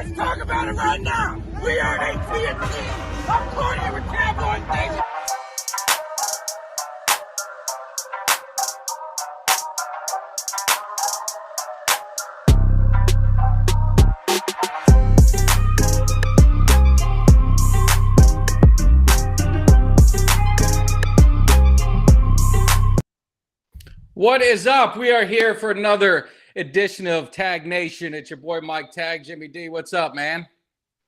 Let's talk about it right now. We are AT&T. I'm Courtney with Cowboys Nation. What is up? We are here for another edition of Tag Nation. It's your boy Mike Tag, Jimmy D. What's up, man?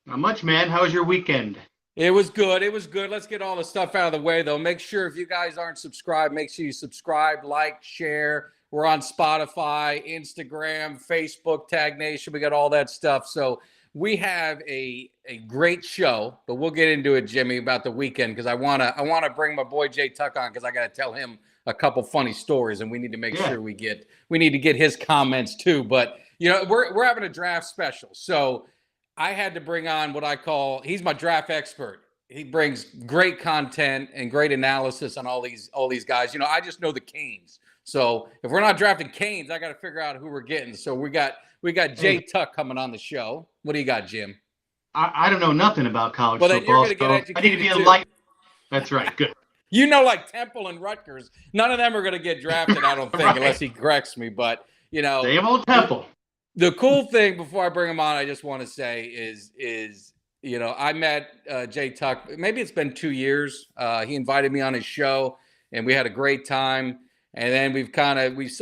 Not much, man. How was your weekend? It was good. It was good. Let's get all the stuff out of the way, though. Make sure if you guys aren't subscribed, make sure you subscribe, like, share. We're on Spotify, Instagram, Facebook, Tag Nation. We got all that stuff. So we have a great show, but we'll get into it, Jimmy, about the weekend because I wanna bring my boy Jay Tuck on because I got to tell him a couple funny stories, and we need to make sure we need to get his comments too. But you know, we're having a draft special, so I had to bring on what I call, he's my draft expert. He brings great content and great analysis on all these guys. You know, I just know the Canes. So if we're not drafting Canes, I got to figure out who we're getting. So we got Jay Tuck coming on the show. What do you got, Jim? I don't know nothing about college well, football. Then you're gonna get I need to be too. enlightened. That's right. Good. You know, like Temple and Rutgers, none of them are going to get drafted, I don't think, Right. unless he corrects me. But, you know, Same old Temple. The cool thing before I bring him on, I just want to say is you know, I met Jay Tuck. Maybe it's been 2 years. He invited me on his show, and we had a great time. And then we've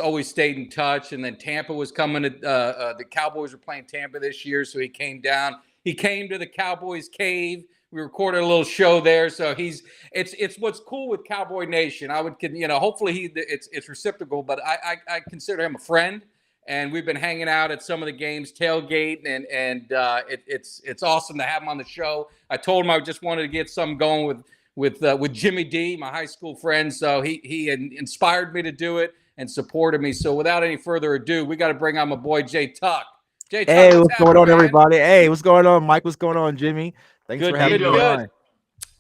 always stayed in touch. And then Tampa was coming to the Cowboys were playing Tampa this year, so he came down. He came to the Cowboys cave. We recorded a little show there, so it's what's cool with Cowboy Nation. I would, you know, hopefully it's reciprocal, but I consider him a friend, and we've been hanging out at some of the games, tailgate, and it's awesome to have him on the show. I told him I just wanted to get something going with Jimmy D, my high school friend, so he inspired me to do it and supported me. So without any further ado, we got to bring on my boy Jay Tuck. Jay Tuck, hey, what's going on, everybody? Hey, what's going on, Mike? What's going on, Jimmy? Thanks for having me on.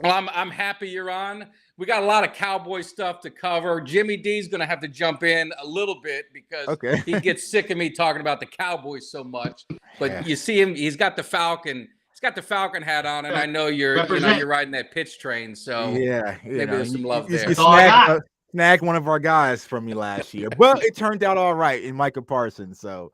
Well, I'm happy you're on. We got a lot of Cowboy stuff to cover. Jimmy D's going to have to jump in a little bit because he gets sick of me talking about the Cowboys so much. But you see him; he's got the Falcon. He's got the Falcon hat on, and I know you're riding that pitch train. So maybe there's some love there. You snagged one of our guys from me last year, but it turned out all right in Micah Parsons. So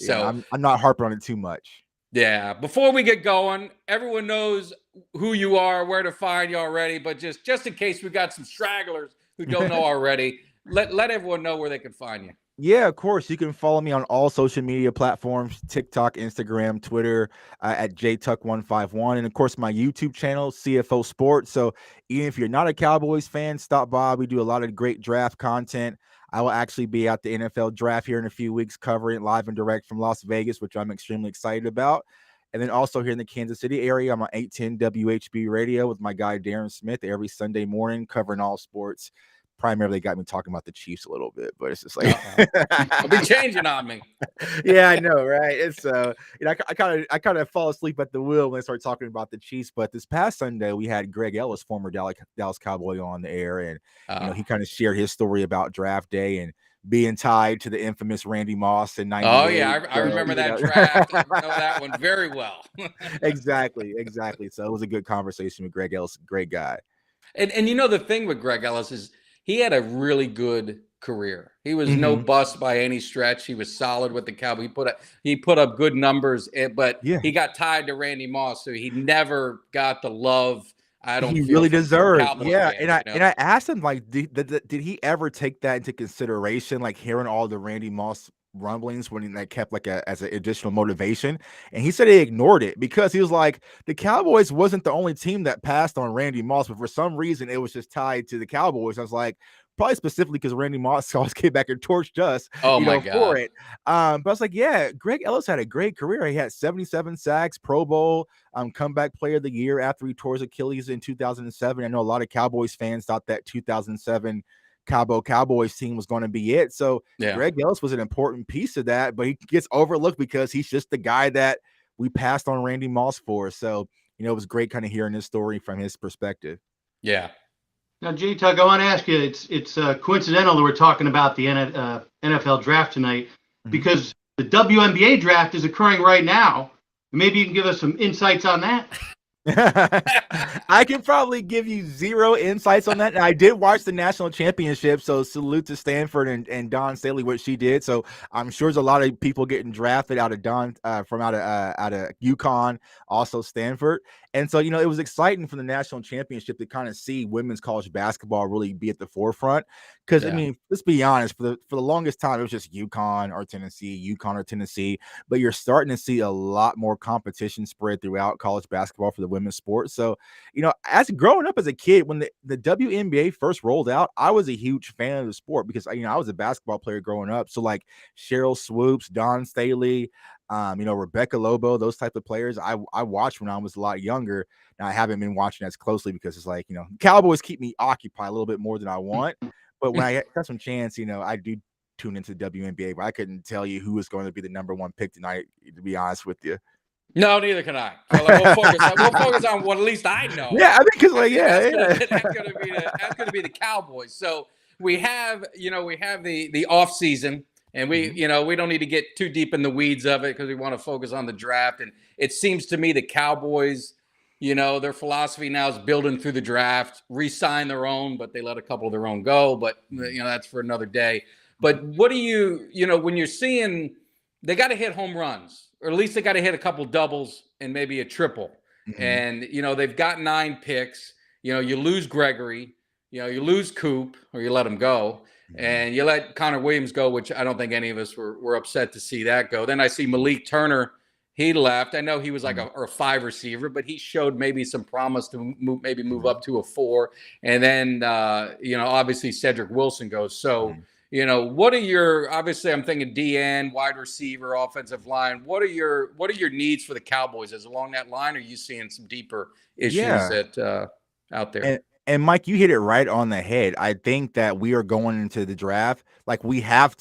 I'm not harping on it too much. Yeah. Before we get going, everyone knows who you are, where to find you already. But just in case we got some stragglers who don't know already, let everyone know where they can find you. Yeah, of course. You can follow me on all social media platforms, TikTok, Instagram, Twitter, at JTuck151. And, of course, my YouTube channel, CFO Sports. So even if you're not a Cowboys fan, stop by. We do a lot of great draft content. I will actually be at the NFL draft here in a few weeks, covering it live and direct from Las Vegas, which I'm extremely excited about. And then also here in the Kansas City area, I'm on 810 WHB radio with my guy Darren Smith every Sunday morning, covering all sports. Primarily got me talking about the Chiefs a little bit, but it's just like I'll be changing on me. Yeah, I know, right? It's you know, I kind of fall asleep at the wheel when I start talking about the Chiefs. But this past Sunday, we had Greg Ellis, former Dallas Cowboy, on the air, and you know, he kind of shared his story about draft day and being tied to the infamous Randy Moss in '98. Oh yeah, I remember that draft. I know that one very well. Exactly. So it was a good conversation with Greg Ellis, great guy. And you know, the thing with Greg Ellis is he had a really good career. He was no bust by any stretch. He was solid with the Cowboys. He put up good numbers, but he got tied to Randy Moss, so he never got the love. He really deserved. Yeah, fans, and I asked him, like, did he ever take that into consideration, like hearing all the Randy Moss rumblings when that kept like as an additional motivation? And he said he ignored it because he was like, the Cowboys wasn't the only team that passed on Randy Moss, but for some reason it was just tied to the Cowboys. I was like, probably specifically because Randy Moss always came back and torched us for it. But I was like, yeah, Greg Ellis had a great career. He had 77 sacks, Pro Bowl, comeback player of the year after he tore his Achilles in 2007. I know a lot of Cowboys fans thought that 2007 Cowboys team was going to be it. So Greg Ellis was an important piece of that, but he gets overlooked because he's just the guy that we passed on Randy Moss for. So, you know, it was great kind of hearing his story from his perspective. Yeah. Now, J Tug, I want to ask you, it's coincidental that we're talking about the NFL draft tonight because the WNBA draft is occurring right now. Maybe you can give us some insights on that. I can probably give you zero insights on that. And I did watch the national championship, so salute to Stanford and Don Staley what she did. So I'm sure there's a lot of people getting drafted out of out of UConn, also Stanford. And so, it was exciting for the national championship to kind of see women's college basketball really be at the forefront. Because, let's be honest, for the longest time, it was just UConn or Tennessee. But you're starting to see a lot more competition spread throughout college basketball for the women's sport. So, as growing up as a kid, when the WNBA first rolled out, I was a huge fan of the sport because, I was a basketball player growing up. So, like Cheryl Swoops, Don Staley, Rebecca Lobo, those type of players I watched when I was a lot younger. Now I haven't been watching as closely because it's like, Cowboys keep me occupied a little bit more than I want. But when I got some chance, I do tune into the WNBA, but I couldn't tell you who is going to be the number one pick tonight, to be honest with you. No, neither can I. So we'll focus on what at least I know. Yeah, I think because that's gonna be the Cowboys. So we have the off season, and we don't need to get too deep in the weeds of it because we want to focus on the draft. And it seems to me the Cowboys, their philosophy now is building through the draft, re-sign their own, but they let a couple of their own go. But that's for another day. But what do when you're seeing they got to hit home runs, or at least they got to hit a couple doubles and maybe a triple. Mm-hmm. And, they've got 9 picks. You lose Gregory, you lose Coop, or you let him go. Mm-hmm. And you let Connor Williams go, which I don't think any of us were upset to see that go. Then I see Malik Turner. He left. I know he was like a 5 receiver, but he showed maybe some promise to move up to a 4. And then, obviously Cedric Wilson goes. So, what are your, obviously I'm thinking DN, wide receiver, offensive line. What are your needs for the Cowboys? Is along that line, or are you seeing some deeper issues out there? And Mike, you hit it right on the head. I think that we are going into the draft like it has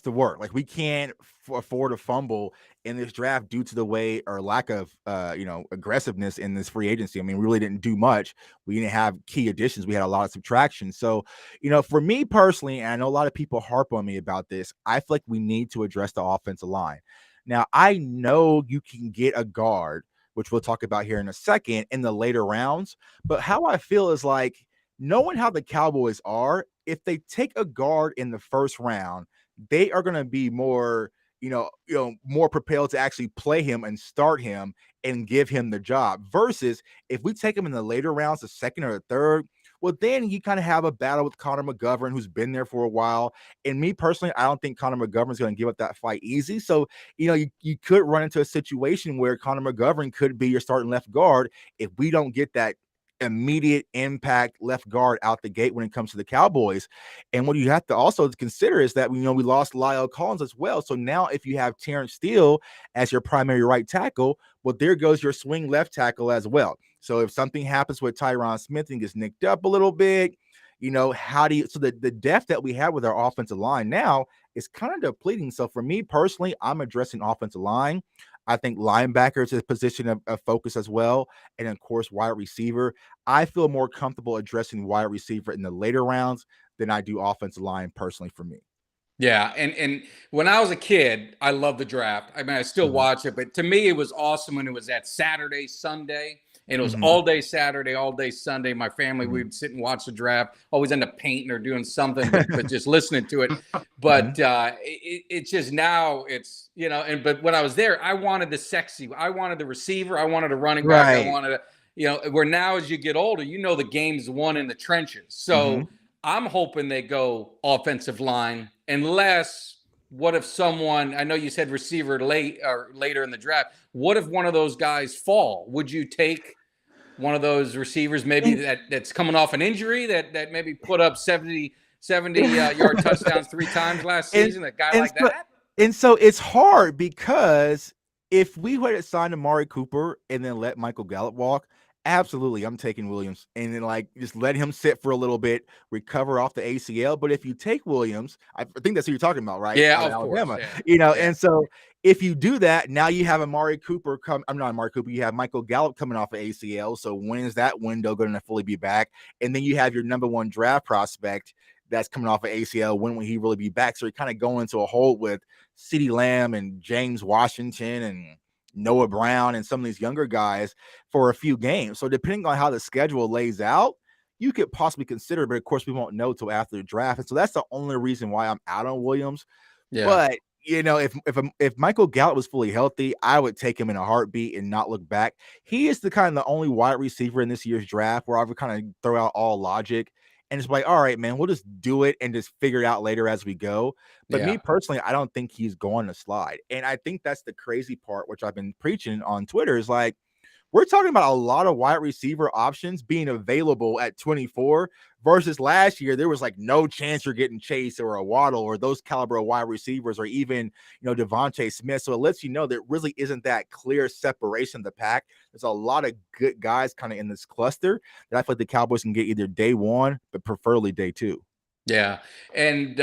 to work. Like we can't afford a fumble in this draft due to the way or lack of aggressiveness in this free agency. I mean, we really didn't do much. We didn't have key additions. We had a lot of subtraction. So, for me personally, and I know a lot of people harp on me about this, I feel like we need to address the offensive line. Now, I know you can get a guard, which we'll talk about here in a second, in the later rounds. But how I feel is like, knowing how the Cowboys are, if they take a guard in the first round, they are going to be more, more propelled to actually play him and start him and give him the job. Versus if we take him in the later rounds, the second or the third, well, then you kind of have a battle with Connor McGovern, who's been there for a while. And me personally, I don't think Connor McGovern's going to give up that fight easy. So, you could run into a situation where Connor McGovern could be your starting left guard if we don't get that immediate impact left guard out the gate when it comes to the Cowboys. And what you have to also consider is that we lost Lyle Collins as well. So now if you have Terrence Steele as your primary right tackle, well, there goes your swing left tackle as well. So if something happens with Tyron Smith and gets nicked up a little bit, so the depth that we have with our offensive line now is kind of depleting. So for me personally, I'm addressing offensive line. I think linebacker is a position of focus as well. And of course, wide receiver. I feel more comfortable addressing wide receiver in the later rounds than I do offensive line personally for me. Yeah. And when I was a kid, I loved the draft. I mean, I still watch it, but to me, it was awesome when it was that Saturday, Sunday. And it was all day Saturday, all day Sunday. My family, we would sit and watch the draft, always end up painting or doing something, but just listening to it. But it's just now it's, but when I was there, I wanted the sexy, I wanted the receiver, I wanted a running back, I wanted where now as you get older, the game's won in the trenches. So I'm hoping they go offensive line, unless what if someone, I know you said receiver later in the draft, what if one of those guys fall? Would you take one of those receivers maybe that's coming off an injury that maybe put up 70 yard touchdowns 3 times last season, a guy like that? And so it's hard because if we had signed Amari Cooper and then let Michael Gallup walk, absolutely, I'm taking Williams and then just let him sit for a little bit, recover off the ACL. But if you take Williams, I think that's who you're talking about, right? Yeah, of Alabama. Course. Yeah. And so if you do that, now you have Amari Cooper you have Michael Gallup coming off of ACL. So when is that window going to fully be back? And then you have your number 1 draft prospect that's coming off of ACL. When will he really be back? So you're kind of going into a hole with CeeDee Lamb and James Washington and Noah Brown and some of these younger guys for a few games. So depending on how the schedule lays out, you could possibly consider, but of course we won't know till after the draft. And so that's the only reason why I'm out on Williams. Yeah. But if Michael Gallup was fully healthy, I would take him in a heartbeat and not look back. He is the only wide receiver in this year's draft where I would kind of throw out all logic and just like, all right, man, we'll just do it and just figure it out later as we go. But me personally, I don't think he's going to slide. And I think that's the crazy part, which I've been preaching on Twitter, is like, we're talking about a lot of wide receiver options being available at 24 versus last year. There was like no chance you're getting Chase or a Waddle or those caliber of wide receivers, or even, Devontae Smith. So it lets you know there really isn't that clear separation of the pack. There's a lot of good guys kind of in this cluster that I feel like the Cowboys can get either day one, but preferably day two. Yeah. And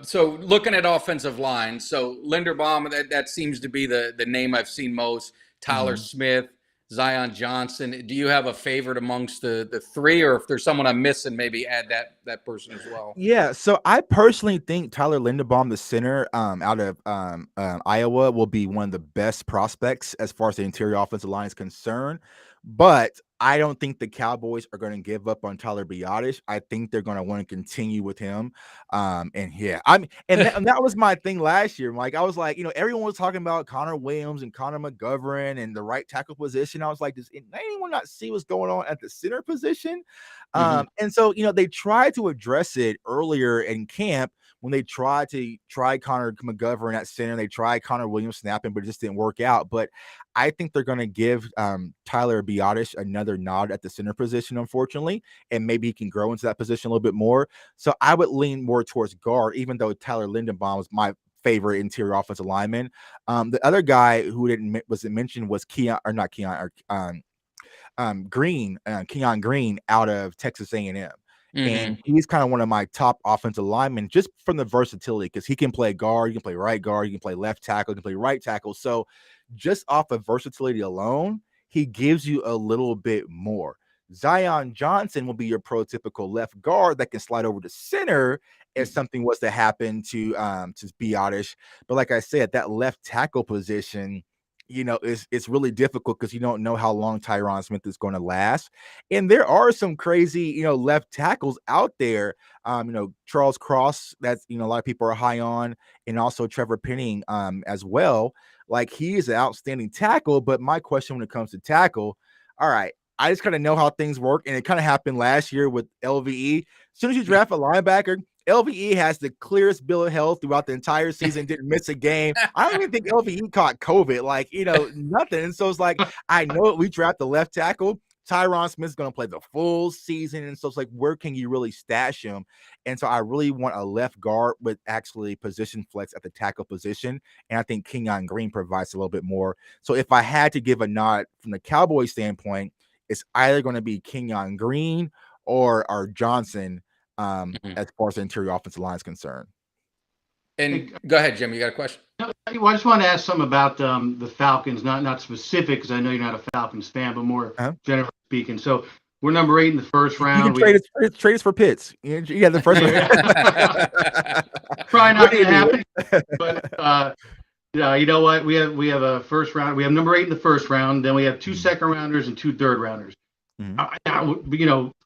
so looking at offensive line, so Linderbaum, that seems to be the name I've seen most. Tyler Smith, Zion Johnson. Do you have a favorite amongst the three, or if there's someone I'm missing, maybe add that person as well? Yeah, so I personally think Tyler Linderbaum, the center out of Iowa, will be one of the best prospects as far as the interior offensive line is concerned. But I don't think the Cowboys are going to give up on Tyler Biadasz. I think they're going to want to continue with him. And that was my thing last year. Like, I was like, everyone was talking about Connor Williams and Connor McGovern and the right tackle position. I was like, does anyone not see what's going on at the center position? And so, they tried to address it earlier in camp when they tried Connor McGovern at center. They tried Connor Williams snapping, but it just didn't work out. But I think they're going to give Tyler Biadasz another nod at the center position, unfortunately, and maybe he can grow into that position a little bit more. So I would lean more towards guard, even though Tyler Linderbaum was my favorite interior offensive lineman. The other guy who wasn't mentioned was Kenyon Green out of Texas A&M. And he's kind of one of my top offensive linemen just from the versatility, because he can play guard, he can play right guard, he can play left tackle, he can play right tackle. So just off of versatility alone, he gives you a little bit more. Zion Johnson will be your prototypical left guard that can slide over to center if something was to happen to Biadasz. But like I said, that left tackle position, it's really difficult because you don't know how long Tyron Smith is going to last. And there are some crazy, left tackles out there. Charles Cross, that's, a lot of people are high on, and also Trevor Penning as well. Like, he is an outstanding tackle, but my question when it comes to tackle, all right, I just kind of know how things work, and it kind of happened last year with LVE. As soon as you draft a linebacker, LVE has the clearest bill of health throughout the entire season, didn't miss a game. I don't even think LVE caught COVID, nothing. And so it's like, I know we draft the left tackle. Tyron Smith's going to play the full season. And so it's like, where can you really stash him? And so I really want a left guard with actually position flex at the tackle position. And I think Kenyon Green provides a little bit more. So if I had to give a nod from the Cowboys standpoint, it's either going to be Kenyon Green or Johnson as far as the interior offensive line is concerned. And go ahead, Jim. You got a question? No, I just want to ask something about the Falcons, not specific, because I know you're not a Falcons fan, but more generally speaking. So we're number 8 in the first round. You can trade us for Pitts. Yeah, the first round. Probably not going to happen. But you know what? We have a first round. We have number 8 in the first round. Then we have 2 second rounders and 2 third rounders.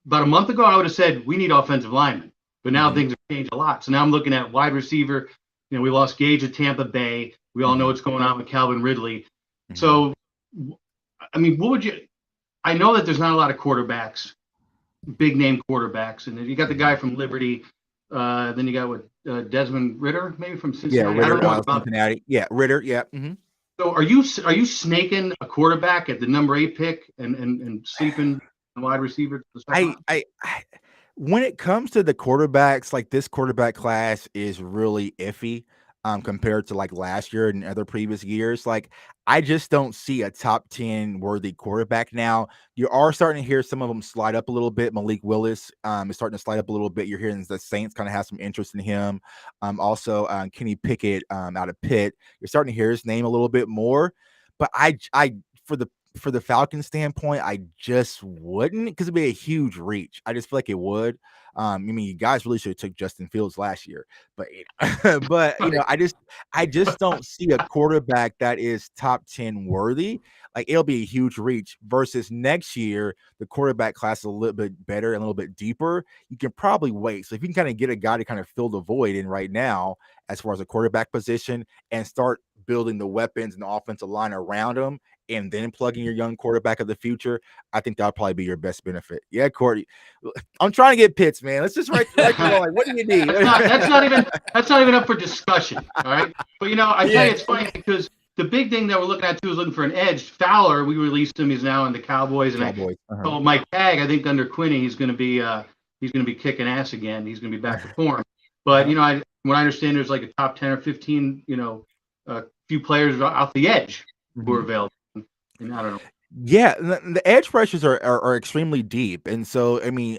About a month ago, I would have said we need offensive linemen, but now things have changed a lot. So now I'm looking at wide receiver. We lost Gage at Tampa Bay. We all know what's going on with Calvin Ridley. So, I mean, what would you? I know that there's not a lot of quarterbacks, big name quarterbacks, and you got the guy from Liberty. Then you got Desmond Ritter, maybe from Cincinnati. Yeah, Ritter, Cincinnati. Yeah, Ritter. Yeah. So are you snaking a quarterback at the number 8 pick and sleeping wide receiver? When it comes to the quarterbacks, like, this quarterback class is really iffy compared to like last year and other previous years. Like, I just don't see a top 10 worthy quarterback now. You are starting to hear some of them slide up a little bit. Malik Willis is starting to slide up a little bit. You're hearing the Saints kind of have some interest in him. Also, Kenny Pickett out of Pitt. You're starting to hear his name a little bit more. But for the Falcons standpoint, I just wouldn't, because it'd be a huge reach. I just feel like it would. I mean, you guys really should have took Justin Fields last year, but but I just don't see a quarterback that is top 10 worthy. Like, it'll be a huge reach versus next year, the quarterback class is a little bit better and a little bit deeper. You can probably wait. So if you can kind of get a guy to kind of fill the void in right now, as far as a quarterback position, and start building the weapons and the offensive line around him, and then plugging your young quarterback of the future, I think that'll probably be your best benefit. Yeah, Cordy, I'm trying to get Pitts, man. Let's just write like, what do you need? That's not even up for discussion. All right, but I tell you, it's funny because the big thing that we're looking at too is looking for an edge. Fowler, we released him. He's now in the Cowboys, and so Mike Tagg, I think under Quinney, he's going to be kicking ass again. He's going to be back to form. But what I understand, there's like a top 10 or 15, few players off the edge who are available. And I don't know. Yeah, the edge rushers are extremely deep, and so I mean,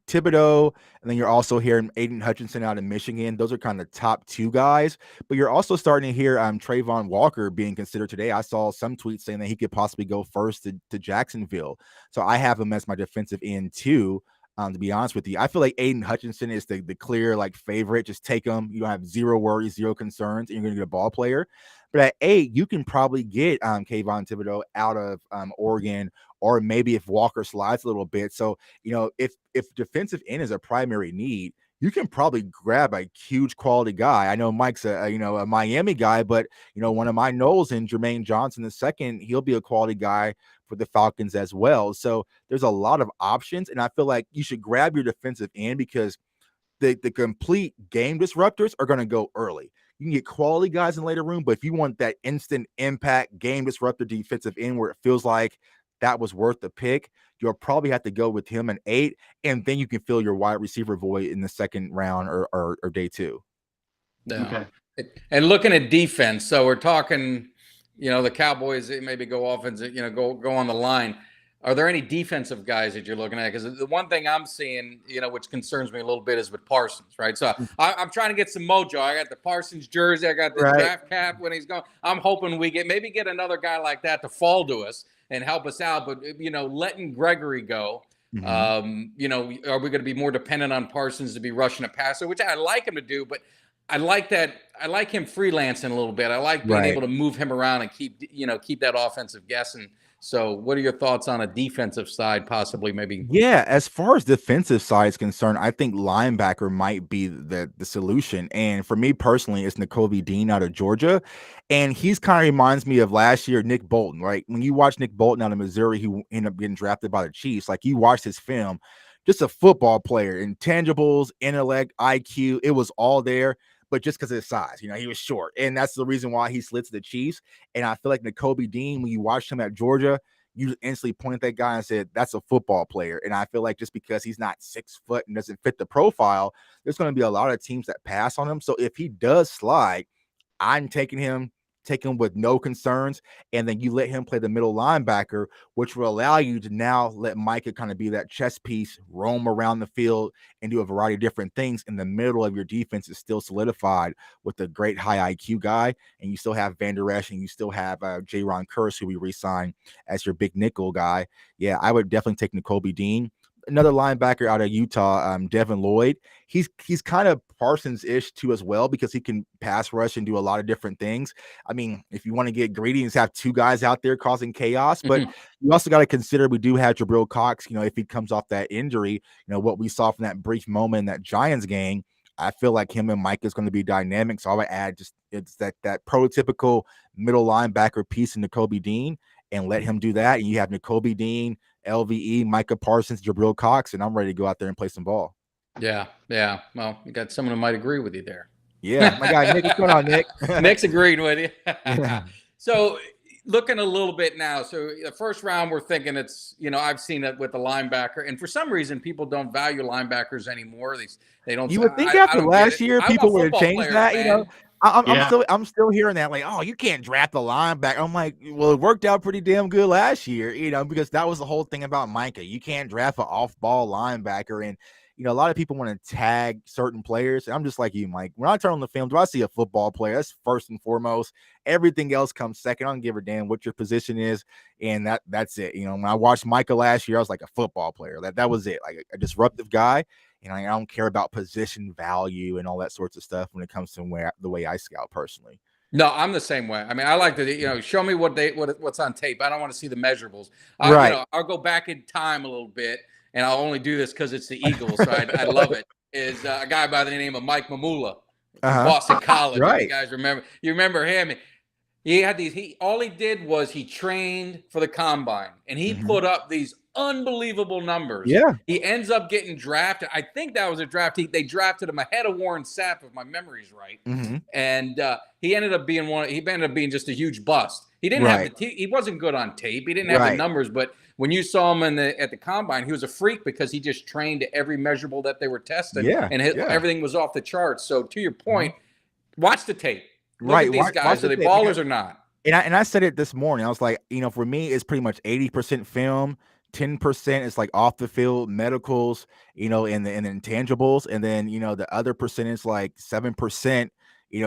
Thibodeau, and then you're also hearing Aiden Hutchinson out of Michigan. Those are kind of top 2 guys, but you're also starting to hear Trayvon Walker being considered today. I saw some tweets saying that he could possibly go first to Jacksonville, so I have him as my defensive end too. To be honest with you, I feel like Aiden Hutchinson is the clear favorite. Just take him. You don't have zero worries, zero concerns, and you're going to get a ball player. But at 8, you can probably get Kayvon Thibodeau out of Oregon, or maybe if Walker slides a little bit. So, if defensive end is a primary need, you can probably grab a huge quality guy. I know Mike's a Miami guy, but one of my Knowles and Jermaine Johnson II, he'll be a quality guy for the Falcons as well. So there's a lot of options, and I feel like you should grab your defensive end because the complete game disruptors are going to go early. You can get quality guys in later room, but if you want that instant impact game disruptor defensive end where it feels like that was worth the pick, you'll probably have to go with him in 8, and then you can fill your wide receiver void in the second round or day 2. Yeah. Okay. And looking at defense, so we're talking, the Cowboys maybe go offense, go on the line. Are there any defensive guys that you're looking at? Because the one thing I'm seeing, which concerns me a little bit, is with Parsons, right? So I'm trying to get some mojo. I got the Parsons jersey. I got the draft cap when he's going. I'm hoping we get another guy like that to fall to us and help us out. But, letting Gregory go, are we going to be more dependent on Parsons to be rushing a passer, which I like him to do, but I like that. I like him freelancing a little bit. I like being able to move him around and keep that offensive guessing. So what are your thoughts on a defensive side, possibly maybe? Yeah, as far as defensive side is concerned, I think linebacker might be the solution. And for me personally, it's Nakobe Dean out of Georgia. And he's kind of reminds me of last year, Nick Bolton, right? When you watch Nick Bolton out of Missouri, he ended up getting drafted by the Chiefs. Like, you watched his film, just a football player, intangibles, intellect, IQ, it was all there. But just because of his size, he was short. And that's the reason why he slid to the Chiefs. And I feel like Nakobe Dean, when you watched him at Georgia, you instantly pointed at that guy and said, that's a football player. And I feel like just because he's not 6 foot and doesn't fit the profile, there's going to be a lot of teams that pass on him. So if he does slide, I'm taking him with no concerns, and then you let him play the middle linebacker, which will allow you to now let Micah kind of be that chess piece, roam around the field and do a variety of different things. In the middle of your defense is still solidified with a great high IQ guy, and you still have Van Der Esch, and you still have Jaron Curse, who we re-signed as your big nickel guy. Yeah, I would definitely take Nakobe Dean. Another linebacker out of Utah, Devin Lloyd. He's kind of Parsons-ish too as well, because he can pass rush and do a lot of different things. I mean, if you want to get greedy and have 2 guys out there causing chaos, but you also got to consider we do have Jabril Cox. If he comes off that injury, what we saw from that brief moment in that Giants game, I feel like him and Mike is going to be dynamic. So I would add it's that prototypical middle linebacker piece in Nakobe Dean, and let him do that. And you have Nakobe Dean, LVE, Micah Parsons, Jabril Cox, and I'm ready to go out there and play some ball. Yeah. Well, you got someone who might agree with you there. Yeah, my guy Nick, what's going on, Nick? Nick's agreed with you. Yeah. So looking a little bit now. So the first round, we're thinking it's, I've seen it with the linebacker, and for some reason, people don't value linebackers anymore. They don't. You would think after last year, people would have changed that. Man. I'm still hearing that, like, oh, you can't draft a linebacker. I'm like, well, it worked out pretty damn good last year, because that was the whole thing about Micah. You can't draft an off-ball linebacker, and a lot of people want to tag certain players. And I'm just like you, Mike. When I turn on the film, do I see a football player? That's first and foremost. Everything else comes second. I don't give a damn what your position is, and that's it. When I watched Micah last year, I was like a football player. That was it, like a disruptive guy. And I don't care about position value and all that sorts of stuff when it comes to the way I scout personally. No, I'm the same way. I mean, I like to, show me what's on tape. I don't want to see the measurables. Right. I'll go back in time a little bit, and I'll only do this because it's the Eagles, so I love it. Is a guy by the name of Mike Mamula, Boston College. Right. You guys remember him? He had these. All he did was he trained for the combine, and he put up these unbelievable numbers. Yeah. He ends up getting drafted. I think that was a draft. They drafted him ahead of Warren Sapp, if my memory's right. And he ended up being just a huge bust. He didn't have he wasn't good on tape. He didn't have the numbers, but when you saw him at the combine, he was a freak because he just trained to every measurable that they were testing. Everything was off the charts. So to your point, watch the tape. Look at these guys. Are they ballers or not? And I said it this morning. I was like, for me, it's pretty much 80% film, 10% is like off the field medicals, and the intangibles, and then the other percentage, like 7%,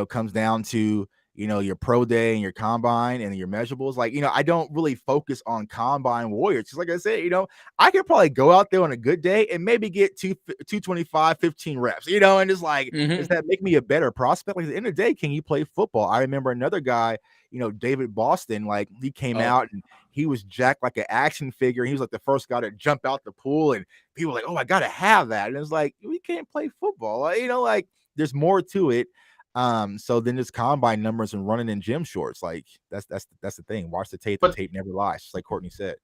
comes down to your pro day and your combine and your measurables. Like, I don't really focus on combine warriors. Just like I said, I could probably go out there on a good day and maybe get 225, 15 reps, and just like, does that make me a better prospect? Like at the end of the day, can you play football? I remember another guy, David Boston, like he came out and he was jacked like an action figure. He was like the first guy to jump out the pool, and people were like, oh, I got to have that. And it's like, we can't play football. Like there's more to it. So then just combine numbers and running in gym shorts. Like that's the thing. Watch the tape. The tape never lies, just like Courtney said.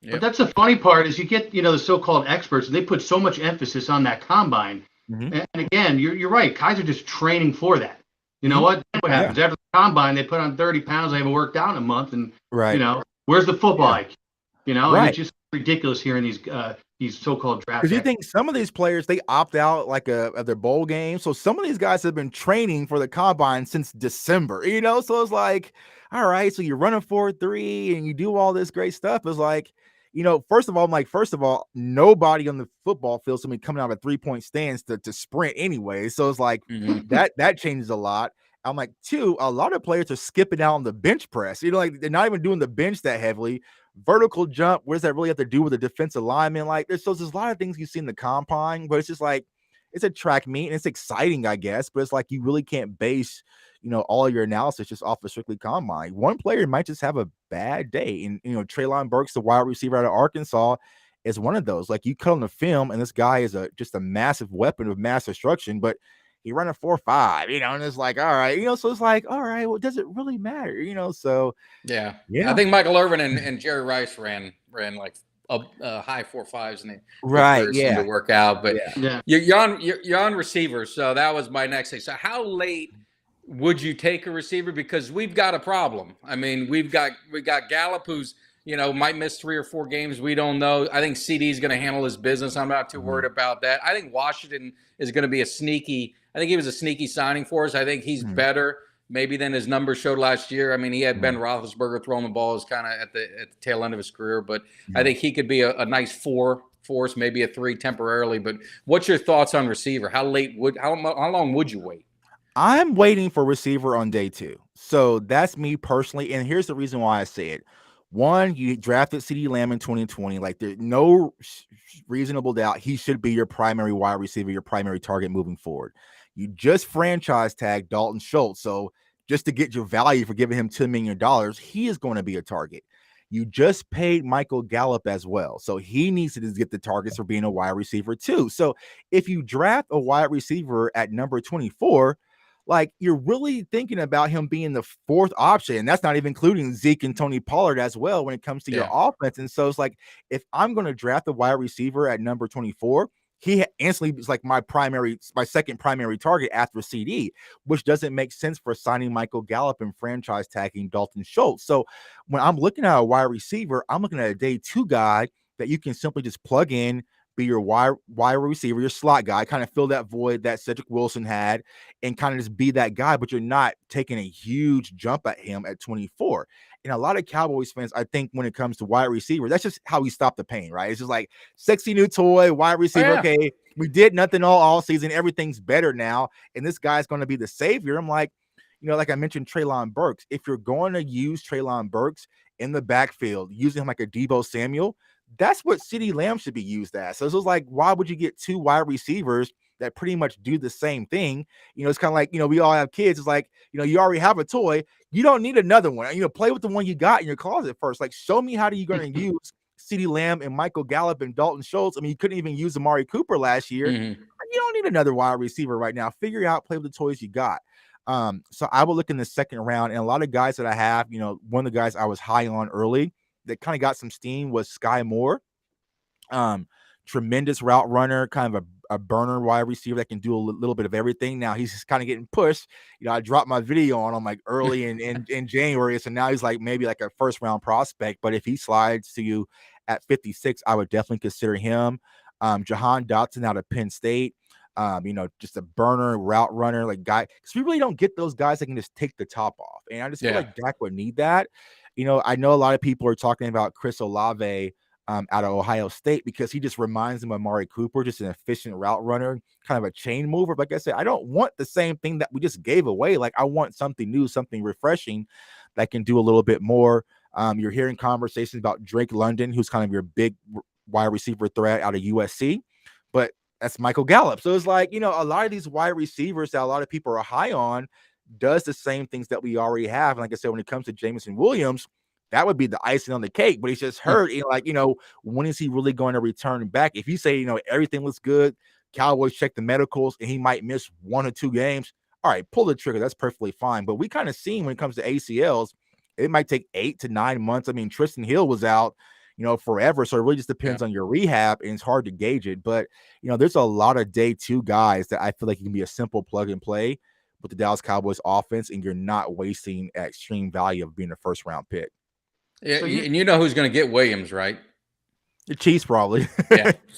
But that's the funny part is you get, the so-called experts, and they put so much emphasis on that combine. And again, you're right. Guys are just training for that. You know what happens after the combine? They put on 30 pounds. They haven't worked out in a month, and where's the football IQ? And it's just ridiculous hearing these so-called draft. Because you think some of these players, they opt out like of their bowl game. So some of these guys have been training for the combine since December. So it's like, all right, so you're running 4.3 and you do all this great stuff. It's like, first of all, nobody on the football field is going to be coming out of a 3-point stance to sprint anyway. So it's like that changes a lot. I'm like, two, a lot of players are skipping out on the bench press. Like they're not even doing the bench that heavily. Vertical jump, what does that really have to do with the defensive lineman? Like there's a lot of things you see in the combine, but it's just like it's a track meet and it's exciting, I guess. But it's like you really can't base, all your analysis just off of strictly combine. One player might just have a bad day, and Treylon Burks, the wide receiver out of Arkansas, is one of those. Like you cut on the film, and this guy is just a massive weapon of mass destruction, but he ran a 4.5, and it's like, all right, so it's like, all right, well, does it really matter, so yeah. I think Michael Irvin and Jerry Rice ran like a high 4.5s and they to work out, but you're on receivers, so that was my next thing. So how late would you take a receiver? Because we've got a problem. I mean, we got Gallup, who's might miss 3 or 4 games. We don't know. I think CD is going to handle his business. I'm not too worried about that. I think Washington is going to be I think he was a sneaky signing for us. I think he's better maybe than his numbers showed last year. I mean, he had Ben Roethlisberger throwing the ball as kind of at the tail end of his career, but I think he could be a nice 4 force, maybe a 3 temporarily. But what's your thoughts on receiver? How long would you wait? I'm waiting for receiver on day 2. So that's me personally. And here's the reason why I say it. One, you drafted CeeDee Lamb in 2020. Like there's no reasonable doubt he should be your primary wide receiver, your primary target moving forward. You just franchise tag Dalton Schultz. So just to get your value for giving him $10 million, he is going to be a target. You just paid Michael Gallup as well. So he needs to just get the targets for being a wide receiver too. So if you draft a wide receiver at number 24, like you're really thinking about him being the 4th option. And that's not even including Zeke and Tony Pollard as well when it comes to your offense. And so it's like, if I'm going to draft a wide receiver at number 24, he instantly is like my second primary target after CD, which doesn't make sense for signing Michael Gallup and franchise tagging Dalton Schultz. So when I'm looking at a wide receiver, I'm looking at a day 2 guy that you can simply just plug in, be your wide receiver, your slot guy, kind of fill that void that Cedric Wilson had, and kind of just be that guy, but you're not taking a huge jump at him at 24. And a lot of Cowboys fans, I think when it comes to wide receiver, that's just how we stop the pain, right? It's just like sexy new toy, wide receiver. Okay, we did nothing all season. Everything's better now, and this guy's going to be the savior. I'm like, like I mentioned, Treylon Burks. If you're going to use Treylon Burks in the backfield, using him like a Deebo Samuel, that's what CeeDee Lamb should be used as. So it was like, why would you get two wide receivers that pretty much do the same thing? It's kind of like, we all have kids. It's like, you already have a toy. You don't need another one. Play with the one you got in your closet first. Like, show me how you're going to use CeeDee Lamb and Michael Gallup and Dalton Schultz. I mean, you couldn't even use Amari Cooper last year. Mm-hmm. You don't need another wide receiver right now. Figure out, play with the toys you got. So I will look in the second round, and a lot of guys that I have, one of the guys I was high on early that kind of got some steam was Sky Moore. Tremendous route runner, kind of a burner wide receiver that can do a little bit of everything. Now he's just kind of getting pushed. I dropped my video on him like early in January, so now he's like maybe like a first round prospect. But if he slides to you at 56, I would definitely consider him. Jahan Dotson out of Penn State. Just a burner route runner, like guy, because we really don't get those guys that can just take the top off. And I just feel like Dak would need that. I know a lot of people are talking about Chris Olave out of Ohio State because he just reminds them of Amari Cooper, just an efficient route runner, kind of a chain mover. But like I said, I don't want the same thing that we just gave away. Like I want something new, something refreshing that can do a little bit more. You're hearing conversations about Drake London, who's kind of your big wide receiver threat out of USC, but that's Michael Gallup. So it's like, a lot of these wide receivers that a lot of people are high on does the same things that we already have. And like I said, when it comes to Jameson Williams, that would be the icing on the cake, but he's just hurt. When is he really going to return back? If you say, everything looks good, Cowboys check the medicals, and he might miss 1 or 2 games, all right, pull the trigger. That's perfectly fine. But we kind of seen when it comes to ACLs, it might take 8 to 9 months. I mean, Tristan Hill was out, forever. So it really just depends on your rehab, and it's hard to gauge it. But, there's a lot of day 2 guys that I feel like it can be a simple plug and play with the Dallas Cowboys offense, and you're not wasting extreme value of being a first round pick. Yeah, so and who's going to get Williams, right? The Chiefs probably.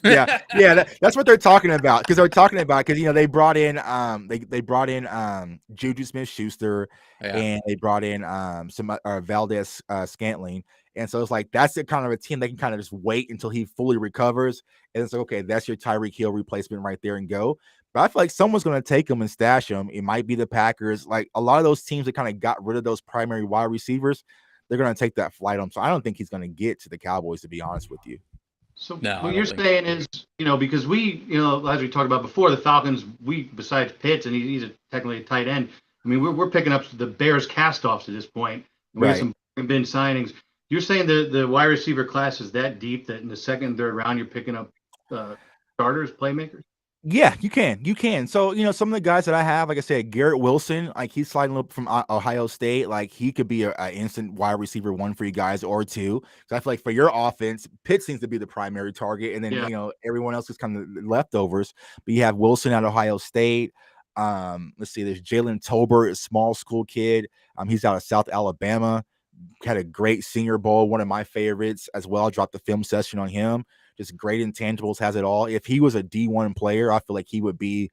Yeah. That's what they're talking about, because they brought in they brought in Juju Smith-Schuster, and they brought in some Valdez Scantling, and so it's like that's the kind of a team they can kind of just wait until he fully recovers, and it's like, okay, that's your Tyreek Hill replacement right there and go. But I feel like someone's going to take him and stash him. It might be the Packers. Like a lot of those teams that kind of got rid of those primary wide receivers, they're going to take that flight on. So I don't think he's going to get to the Cowboys, to be honest with you. So what you're saying is, because we, as we talked about before, the Falcons, besides Pitts, and he's technically a tight end. I mean, we're picking up the Bears cast-offs at this point. We have some bin signings. You're saying the wide receiver class is that deep that in the second and third round you're picking up starters, playmakers? Yeah, you can. So, some of the guys that I have, like I said, Garrett Wilson, like he's sliding up from Ohio State. Like he could be an instant wide receiver 1 for you guys, or 2. So I feel like for your offense, Pitt seems to be the primary target. And then, everyone else is kind of leftovers. But you have Wilson out of Ohio State. Let's see, there's Jalen Tolbert, a small school kid. He's out of South Alabama. Had a great Senior Bowl, one of my favorites as well. Dropped the film session on him. Just great intangibles, has it all. If he was a D1 player, I feel like he would be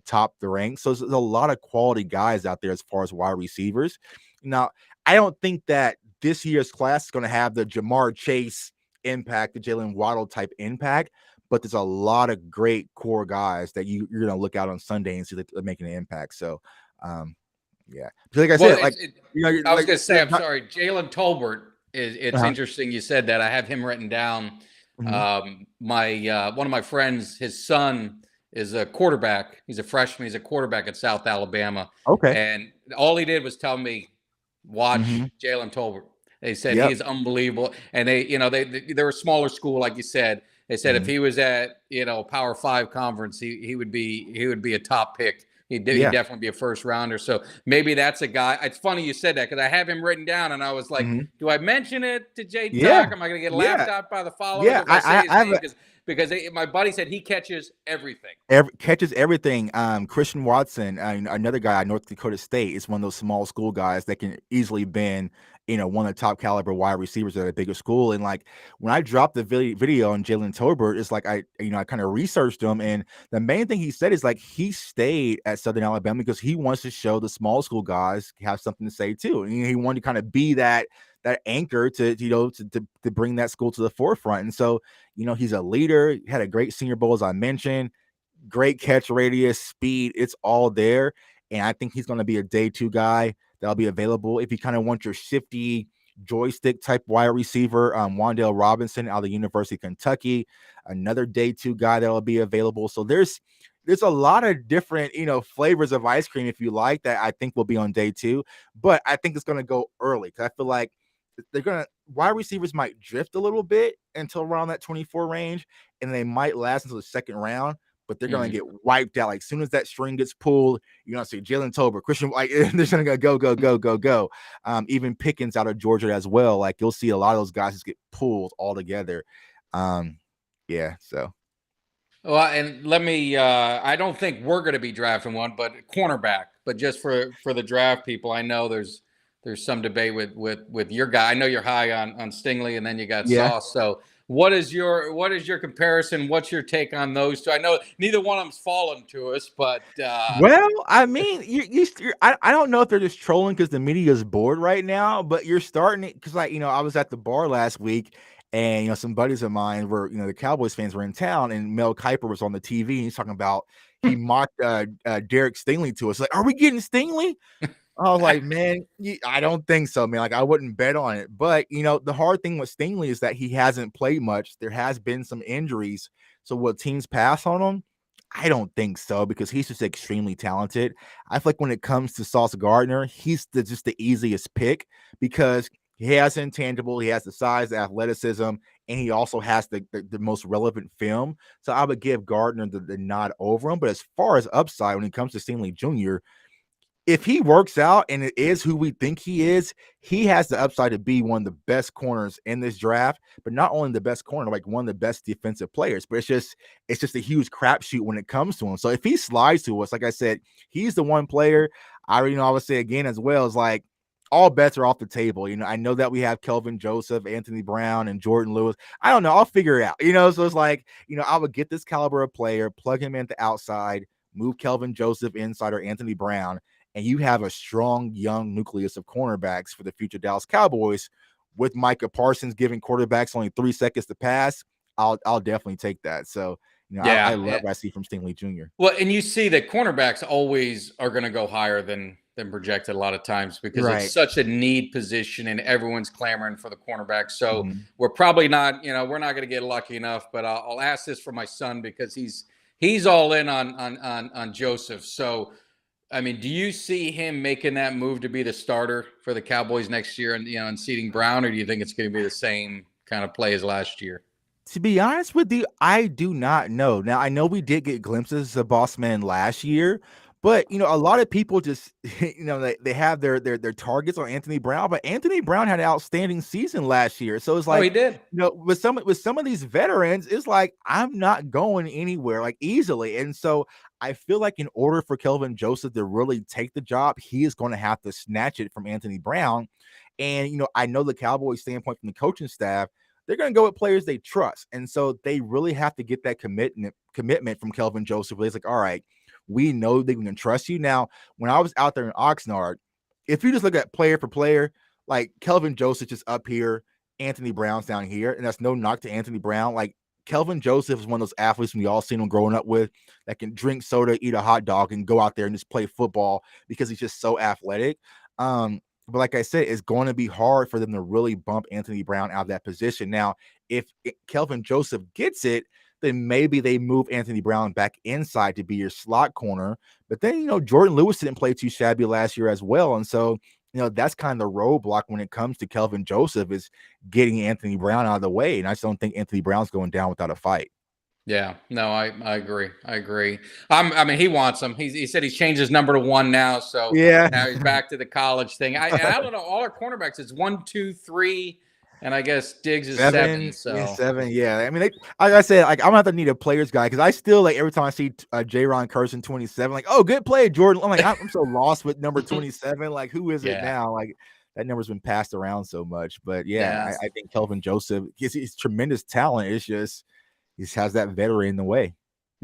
top the rank. So there's a lot of quality guys out there as far as wide receivers. Now, I don't think that this year's class is going to have the Jamar Chase impact, the Jalen Waddle type impact, but there's a lot of great core guys that you're going to look out on Sunday and see that they're making an impact. So, yeah. Like I said, I was going to say, I'm sorry, Jalen Tolbert it's interesting you said that. I have him written down. Mm-hmm. One of my friends, his son is a quarterback. He's a freshman. He's a quarterback at South Alabama. Okay. And all he did was tell me, watch Jalen Tolbert. They said he is unbelievable. And they're a smaller school, like you said. They said if he was at Power 5 conference, he would be a top pick. He'd definitely be a first rounder. So maybe that's a guy. It's funny you said that because I have him written down, and I was like, do I mention it to Jay Tuck? Am I going to get laughed at by the followers? Yeah, because my buddy said he catches everything. Catches everything. Christian Watson, another guy at North Dakota State, is one of those small school guys that can easily been one of the top caliber wide receivers at a bigger school. And like when I dropped the video on Jalen Tolbert, it's like I kind of researched him, and the main thing he said is like he stayed at Southern Alabama because he wants to show the small school guys have something to say too. And he wanted to kind of be that anchor to bring that school to the forefront. And so he's a leader. He had a great Senior Bowl, as I mentioned. great catch radius, speed. It's all there. And I think he's going to be a day 2 guy that'll be available. If you kind of want your shifty joystick type wide receiver, Wan'Dale Robinson out of the University of Kentucky, another day 2 guy that'll be available. So there's a lot of different, flavors of ice cream, if you like, that I think will be on day 2. But I think it's going to go early because I feel like wide receivers might drift a little bit until around that 24 range, and they might last until the second round, but they're going to get wiped out. Like, as soon as that string gets pulled, you're going to see Jalen Tolbert, Christian, like, they're going to go. Even Pickens out of Georgia as well. Like, you'll see a lot of those guys just get pulled all together. Yeah, so. Well, and let me, I don't think we're going to be drafting one, but cornerback. But just for the draft people, I know there's some debate with your guy. I know you're high on Stingley, and then you got Sauce. So what is your comparison? What's your take on those two? I know neither one of them's fallen to us, but well, I mean, I don't know if they're just trolling because the media is bored right now, but you're starting it because, like, I was at the bar last week. And, some buddies of mine were, the Cowboys fans were in town, and Mel Kiper was on the TV, and he's talking about he mocked Derek Stingley to us. Like, are we getting Stingley? I was like, man, I don't think so, man. Like, I wouldn't bet on it. But, the hard thing with Stingley is that he hasn't played much. There has been some injuries. So will teams pass on him? I don't think so, because he's just extremely talented. I feel like when it comes to Sauce Gardner, he's just the easiest pick because he has intangible, he has the size, the athleticism, and he also has the most relevant film. So I would give Gardner the nod over him. But as far as upside, when it comes to Stingley Jr., if he works out and it is who we think he is, he has the upside to be one of the best corners in this draft. But not only the best corner, like one of the best defensive players. But it's just a huge crapshoot when it comes to him. So if he slides to us, like I said, he's the one player. I would say again as well, is like, all bets are off the table. I know that we have Kelvin Joseph, Anthony Brown, and Jordan Lewis. I don't know. I'll figure it out. So it's like, I would get this caliber of player, plug him into outside, move Kelvin Joseph inside or Anthony Brown, and you have a strong young nucleus of cornerbacks for the future Dallas Cowboys. With Micah Parsons giving quarterbacks only 3 seconds to pass, I'll definitely take that. So, I love what I see from Stingley Jr. Well, and you see that cornerbacks always are going to go higher than projected a lot of times because it's such a need position and everyone's clamoring for the cornerback. So we're probably not, we're not going to get lucky enough. But I'll ask this for my son because he's all in on Joseph. So, I mean, do you see him making that move to be the starter for the Cowboys next year and seating Brown, or do you think it's going to be the same kind of play as last year? To be honest with you, I do not know. Now, I know we did get glimpses of Boss Man last year, but a lot of people just they have their targets on Anthony Brown, but Anthony Brown had an outstanding season last year. So it's like, he did. With some of these veterans, it's like I'm not going anywhere like easily. And so I feel like in order for Kelvin Joseph to really take the job, he is going to have to snatch it from Anthony Brown. And I know the Cowboys standpoint from the coaching staff, they're going to go with players they trust. And so they really have to get that commitment from Kelvin Joseph. Where he's like, all right, we know that we can trust you. Now, when I was out there in Oxnard, if you just look at player for player, like Kelvin Joseph is up here, Anthony Brown's down here, and that's no knock to Anthony Brown. Like, Kelvin Joseph is one of those athletes we all seen him growing up with that can drink soda, eat a hot dog, and go out there and just play football because he's just so athletic. But like I said, it's going to be hard for them to really bump Anthony Brown out of that position. Now, if Kelvin Joseph gets it, then maybe they move Anthony Brown back inside to be your slot corner. But then, Jordan Lewis didn't play too shabby last year as well. And so, that's kind of the roadblock when it comes to Kelvin Joseph, is getting Anthony Brown out of the way. And I just don't think Anthony Brown's going down without a fight. Yeah, no, I agree. I mean, he wants him. He said he's changed his number to 1 now. So now he's back to the college thing. I don't know. All our cornerbacks, it's 1, 2, 3. And I guess Diggs is 7. So 7, yeah. I mean, like I said, like, I'm gonna have to need a players guy because I still, like, every time I see J-Ron Curson 27, like, oh, good play, Jordan. I'm like, I'm so lost with number 27. Like, who is it now? Like, that number's been passed around so much. But I think Kelvin Joseph, he's tremendous talent. It's just he just has that veteran in the way.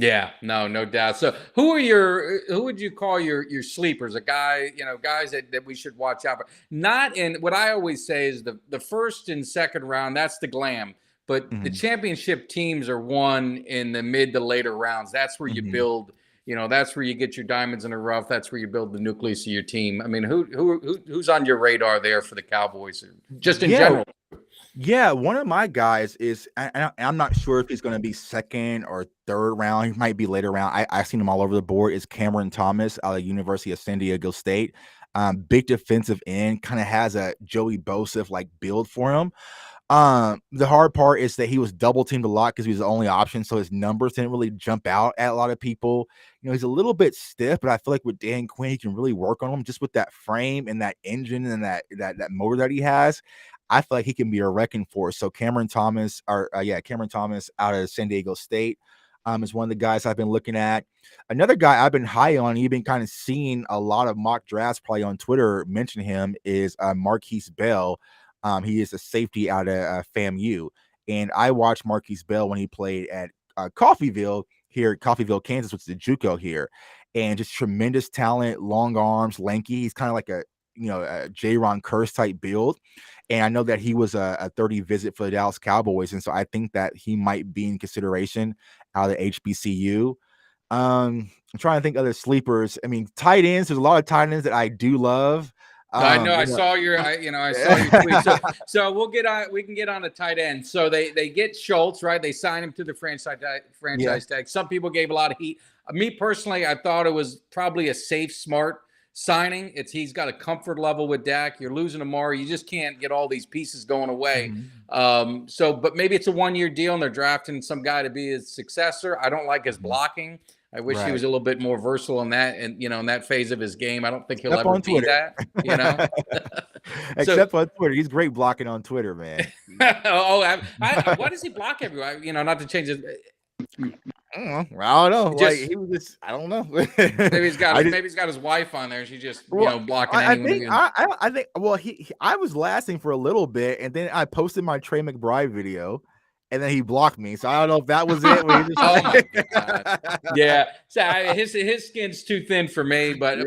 Yeah, no doubt. So who would you call your sleepers? A guy, guys that we should watch out for. Not in what I always say is the first and second round, that's the glam. but the championship teams are won in the mid to later rounds. That's where you build, that's where you get your diamonds in the rough. That's where you build the nucleus of your team. I mean, who's on your radar there for the Cowboys, just in general? Yeah, one of my guys is, I'm not sure if he's going to be second or third round. He might be later round. I've seen him all over the board. Is Cameron Thomas out of University of San Diego State. Big defensive end, kind of has a Joey Bosa like build for him. The hard part is that he was double teamed a lot because he was the only option, so his numbers didn't really jump out at a lot of people. He's a little bit stiff, but I feel like with Dan Quinn, he can really work on him just with that frame and that engine and that motor that he has. I feel like he can be a wrecking force. So Cameron Thomas out of San Diego State is one of the guys I've been looking at. Another guy I've been high on, you've been kind of seeing a lot of mock drafts probably on Twitter mention him, is Marquise Bell. He is a safety out of FAMU. And I watched Marquise Bell when he played at Coffeyville, Kansas, which is the JUCO here. And just tremendous talent, long arms, lanky. He's kind of like a J-Ron Curse type build. And I know that he was a 30 visit for the Dallas Cowboys. And so I think that he might be in consideration out of HBCU. I'm trying to think other sleepers. I mean, tight ends. There's a lot of tight ends that I do love. I know. I saw your tweet. So we can get on the tight end. So they get Schultz, right? They sign him to the franchise tag. Some people gave a lot of heat. Me personally, I thought it was probably a safe, smart signing. He's got a comfort level with Dak. You're losing Amari. You just can't get all these pieces going away. But maybe it's a 1-year deal and they're drafting some guy to be his successor. I don't like his blocking. I wish he was a little bit more versatile in that, and in that phase of his game. I don't think he'll ever be that. Except on Twitter, he's great blocking on Twitter, man. Why does he block everyone? Not to change it. I don't know. I don't know. maybe he's got his wife on there. She's just blocking anyone. I think. Well, I was lasting for a little bit, and then I posted my Trey McBride video. And then he blocked me, so I don't know if that was it. Oh my God! Yeah, so his skin's too thin for me. But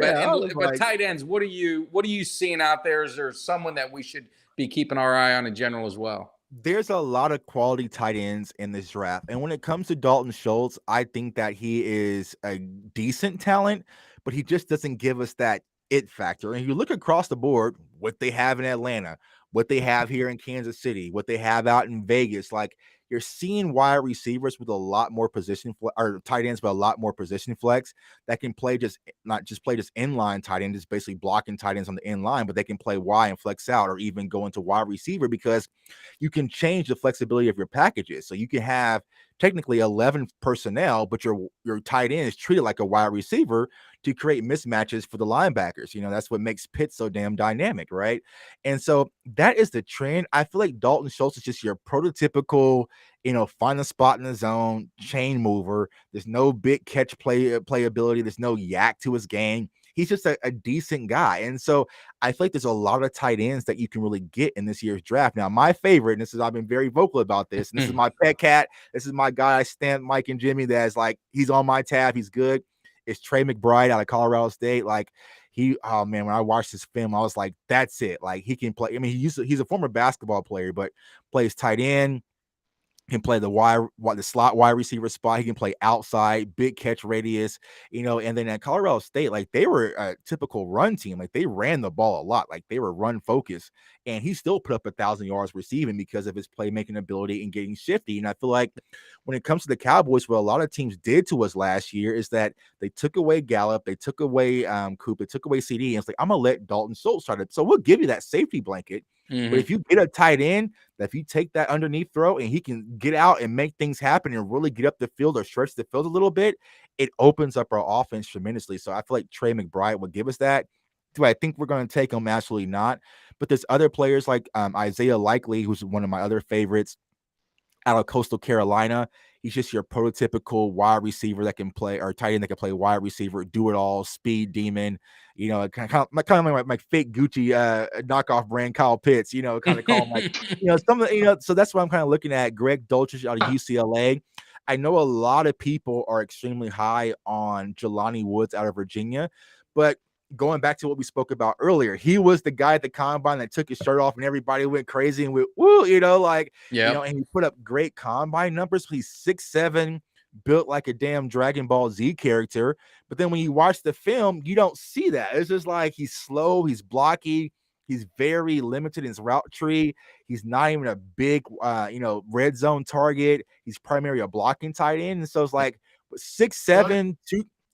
tight ends, what are you seeing out there? Is there someone that we should be keeping our eye on in general as well? There's a lot of quality tight ends in this draft, and when it comes to Dalton Schultz, I think that he is a decent talent, but he just doesn't give us that it factor. And you look across the board, what they have in Atlanta, what they have here in Kansas City, what they have out in Vegas, like you're seeing wide receivers with a lot more position or tight ends with a lot more position flex that can play not just inline tight end, just basically blocking tight ends on the inline, but they can play Y and flex out or even go into wide receiver because you can change the flexibility of your packages. So you can have technically 11 personnel, but your tight end is treated like a wide receiver to create mismatches for the linebackers. That's what makes Pitt so damn dynamic, right? And so that is the trend. I feel like Dalton Schultz is just your prototypical, find a spot in the zone, chain mover. There's no big catch playability. There's no yak to his game. He's just a decent guy. And so I feel like there's a lot of tight ends that you can really get in this year's draft. Now, my favorite, and I've been very vocal about this, and this is my pet cat. This is my guy, I stand Mike and Jimmy, that's like, he's on my tab. He's good. It's Trey McBride out of Colorado State. Like when I watched this film, I was like, that's it. Like he can play. I mean, he's a former basketball player, but plays tight end. Can play the slot wide receiver spot. He can play outside, big catch radius, and then at Colorado State, like they were a typical run team. Like they ran the ball a lot. Like they were run focused, and he still put up 1,000 yards receiving because of his playmaking ability and getting shifty. And I feel like when it comes to the Cowboys, what a lot of teams did to us last year is that they took away Gallup, they took away Coop, they took away CD, and it's like, I'm gonna let Dalton Schultz start it. So we'll give you that safety blanket. But if you get a tight end, that if you take that underneath throw and he can get out and make things happen and really get up the field or stretch the field a little bit, it opens up our offense tremendously. So I feel like Trey McBride will give us that. Do I think we're going to take him? Absolutely not. But there's other players like Isaiah Likely, who's one of my other favorites out of Coastal Carolina. He's just your prototypical wide receiver that can play, or tight end that can play wide receiver, do it all, speed demon. Kind of like my fake Gucci knockoff brand Kyle Pitts. Kind of call him like, some of the, so that's what I'm kind of looking at. Greg Dulcich out of UCLA. I know a lot of people are extremely high on Jelani Woods out of Virginia, but going back to what we spoke about earlier, he was the guy at the combine that took his shirt off and everybody went crazy and went, woo, and he put up great combine numbers. He's 6'7", built like a damn Dragon Ball Z character. But then when you watch the film, you don't see that. It's just like he's slow, he's blocky, he's very limited in his route tree. He's not even a big, red zone target. He's primarily a blocking tight end. And so it's like 6'7",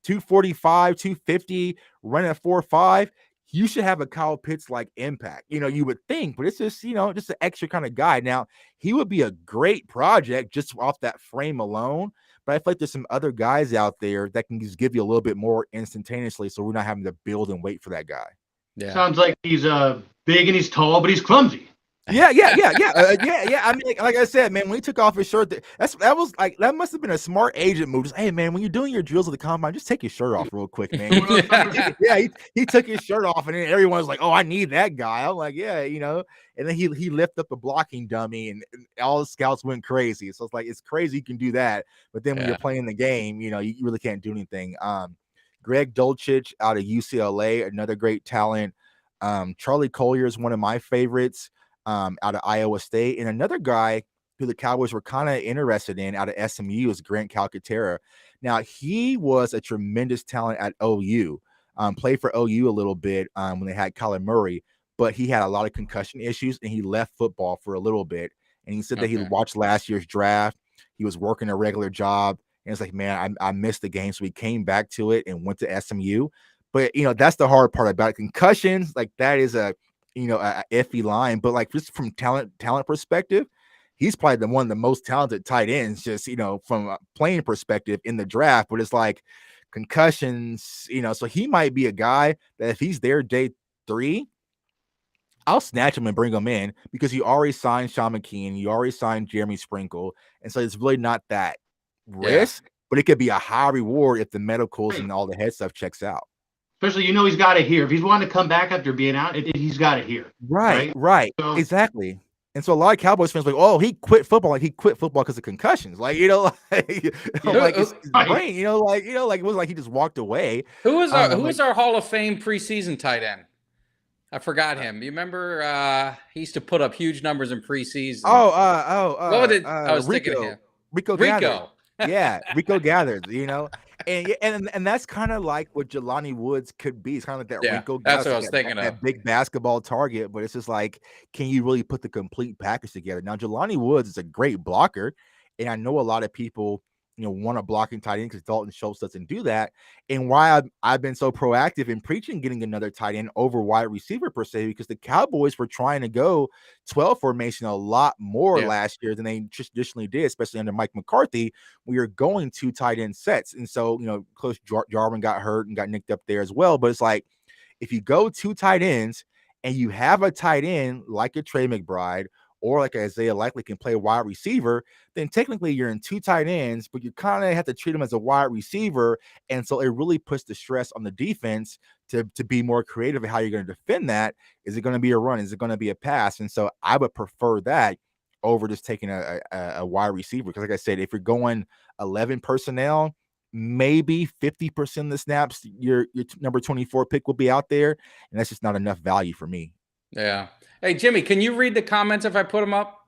245, 250, running a 4.5. You should have a Kyle Pitts like impact. You would think, but it's just, just an extra kind of guy. Now, he would be a great project just off that frame alone. But I feel like there's some other guys out there that can just give you a little bit more instantaneously, so we're not having to build and wait for that guy. Yeah. Sounds like he's big and he's tall, but he's clumsy. Yeah. I mean, like I said, man, when he took off his shirt, that must have been a smart agent move. Just, hey, man, when you're doing your drills at the combine, just take your shirt off real quick, man. He took his shirt off, and then everyone was like, "Oh, I need that guy." I'm like, yeah, And then he lifted up a blocking dummy, and all the scouts went crazy. So it's like it's crazy you can do that, but then when you're playing the game, you really can't do anything. Greg Dulcich out of UCLA, another great talent. Charlie Collier is one of my favorites. Out of Iowa State, and another guy who the Cowboys were kind of interested in out of SMU is Grant Calcaterra. Now, he was a tremendous talent at OU, played for OU a little bit when they had Kyler Murray, but he had a lot of concussion issues, and he left football for a little bit. And he said that he watched last year's draft. He was working a regular job, and it's like, man, I missed the game, so he came back to it and went to SMU. But, that's the hard part about it. Concussions, like that is a iffy line, but like just from talent perspective, he's probably one of the most talented tight ends, just, from a playing perspective in the draft. But it's like concussions, so he might be a guy that if he's there day 3, I'll snatch him and bring him in because you already signed Sean McKeon, you already signed Jeremy Sprinkle. And so it's really not that risk, but it could be a high reward if the medicals and all the head stuff checks out. Especially, he's got it here. If he's wanting to come back after being out, he's got it here. Right. So, exactly. And so a lot of Cowboys fans are like, oh, he quit football. Like he quit football because of concussions. Like, like his brain, it wasn't like he just walked away. Who was our Hall of Fame preseason tight end? I forgot him. You remember he used to put up huge numbers in preseason. What was it? I was thinking of him. Rico. Yeah, Rico Gathers, and that's kind of like what Jelani Woods could be. It's kind of like that Rico Gathers. That's what I was thinking of. That big basketball target, but it's just like, can you really put the complete package together? Now, Jelani Woods is a great blocker, and I know a lot of people, want a blocking tight end because Dalton Schultz doesn't do that. And why I've been so proactive in preaching getting another tight end over wide receiver per se, because the Cowboys were trying to go 12 formation a lot more last year than they traditionally did, especially under Mike McCarthy. We were going 2 tight end sets. And so, Close Jarwin got hurt and got nicked up there as well. But it's like, if you go 2 tight ends and you have a tight end like a Trey McBride or like Isaiah Likely can play wide receiver, then technically you're in 2 tight ends, but you kind of have to treat them as a wide receiver. And so it really puts the stress on the defense to be more creative in how you're going to defend that. Is it going to be a run? Is it going to be a pass? And so I would prefer that over just taking a wide receiver. Because like I said, if you're going 11 personnel, maybe 50% of the snaps, your number 24 pick will be out there. And that's just not enough value for me. Yeah. Hey, Jimmy, can you read the comments if I put them up?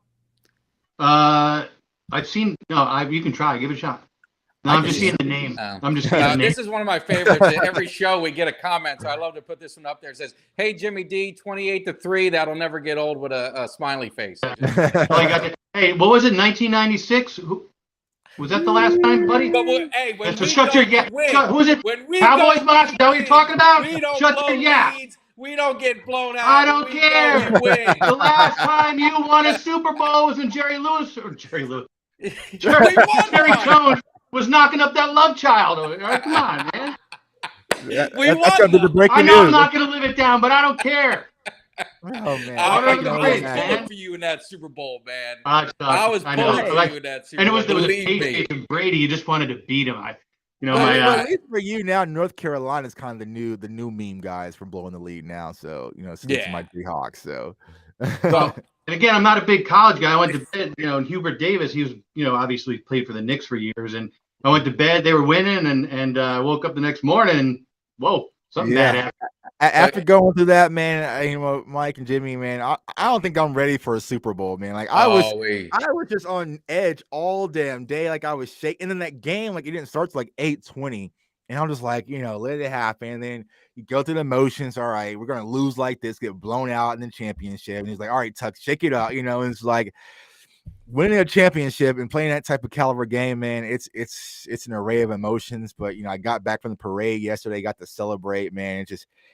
I've seen. No, you can try. Give it a shot. No, I'm just seeing the name. I'm just seeing the name. This is one of my favorites. Every show we get a comment, so I love to put this one up there. It says, "Hey, Jimmy D, 28-3. That'll never get old," with a smiley face. Hey, what was it? 1996. Was that the last time, buddy? Hey, when so shut your who was it? When we Cowboys boss? Is that what you're talking about? Shut your We don't get blown out. I don't care. The last time you won a Super Bowl was when Jerry Jones was knocking up that love child. Come on, man. We won. I know I'm not going to live it down, but I don't care. Oh, man. I was pulling for you in that Super Bowl, man. I was pulling for you in that Super Bowl. And it was Patriots and Brady. You just wanted to beat him. At least for you now, North Carolina is kind of the new meme guys from blowing the lead now. So since my Hawks. So, and again, I'm not a big college guy. I went to bed. Hubert Davis. He was, obviously played for the Knicks for years, and I went to bed. They were winning, and I woke up the next morning. And, whoa, something bad happened. After going through that, man, Mike and Jimmy, man, I don't think I'm ready for a Super Bowl, man. Like I was just on edge all damn day. Like I was shaking. And then that game, like it didn't start till like 8:20. And I'm just like, let it happen. And then you go through the motions. All right, we're gonna lose like this, get blown out in the championship. And he's like, all right, Tuck, shake it up, and it's like winning a championship and playing that type of caliber game, man, it's an array of emotions. But I got back from the parade yesterday, got to celebrate, man. It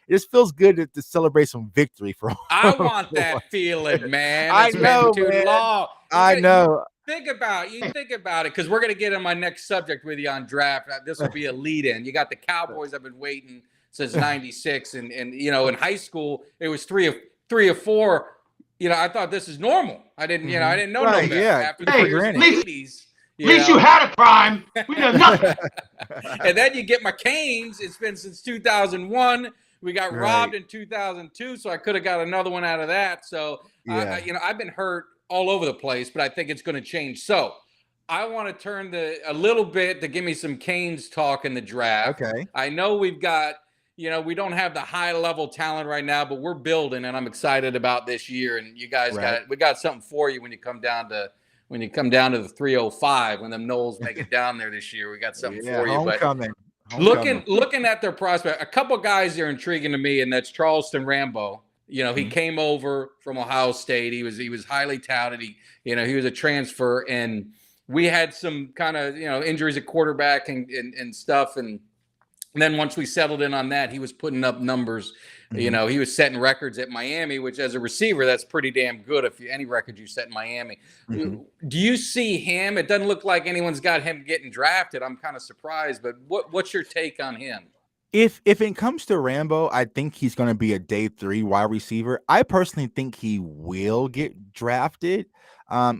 just feels good to celebrate some victory for I want that feeling, man. It's know, been too man. long. I know. Think about it, because we're gonna get on my next subject with you on draft. This will be a lead-in. You got the Cowboys. I've been waiting since '96, and in high school it was three or four. I thought this is normal. I didn't know no better. Yeah. After the years in the 80s. At least you had a prime. We know nothing. And then you get my Canes. It's been since 2001. We got robbed in 2002, so I could have got another one out of that. So, I've been hurt all over the place, but I think it's going to change. So, I want to turn a little bit to give me some Canes talk in the draft. Okay. I know we've got, we don't have the high level talent right now, but we're building, and I'm excited about this year. And you guys we got something for you when you come down to the 305, when them Knowles make it down there this year. We got something for you. Homecoming. Looking at their prospect, a couple guys are intriguing to me, and that's Charleston Rambo. He came over from Ohio State. He was highly touted. He was a transfer, and we had some kind of injuries at quarterback and stuff, and then once we settled in on that, he was putting up numbers. He was setting records at Miami, which as a receiver, that's pretty damn good. If any record you set in Miami, do you see him? It doesn't look like anyone's got him getting drafted. I'm kind of surprised, but what's your take on him? If it comes to Rambo, I think he's going to be a day 3 wide receiver. I personally think he will get drafted.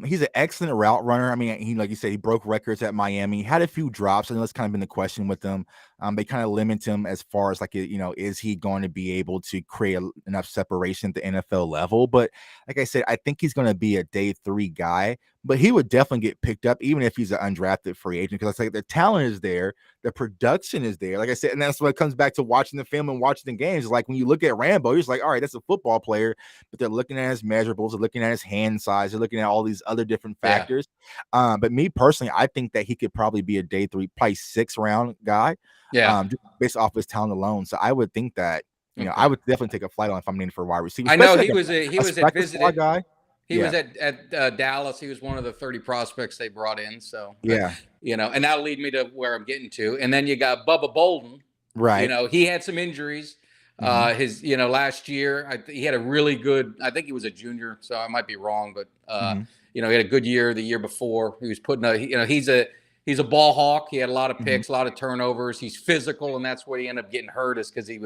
He's an excellent route runner. I mean, he, like you said, he broke records at Miami, had a few drops, and that's kind of been the question with him. They kind of limit him as far as is he going to be able to create enough separation at the NFL level? But like I said, I think he's going to be a day 3 guy, but he would definitely get picked up even if he's an undrafted free agent, because the talent is there, the production is there. Like I said, and that's what it comes back to watching the film and watching the games. It's like when you look at Rambo, you're just like, all right, that's a football player, but they're looking at his measurables, they're looking at his hand size, they're looking at all these other different factors. But me personally, I think that he could probably be a day 3, probably 6th round guy. Just based off his talent alone. So I would think that I would definitely take a flight on if I'm needing for a wide receiver. I know he was at visited guy. He was at Dallas. He was one of the 30 prospects they brought in. So and that'll lead me to where I'm getting to. And then you got Bubba Bolden. Right. He had some injuries. His last year he had a really good. I think he was a junior, so I might be wrong, but he had a good year the year before. He was putting he's a ball hawk. He had a lot of picks, a lot of turnovers. He's physical, and that's where he ended up getting hurt, is because he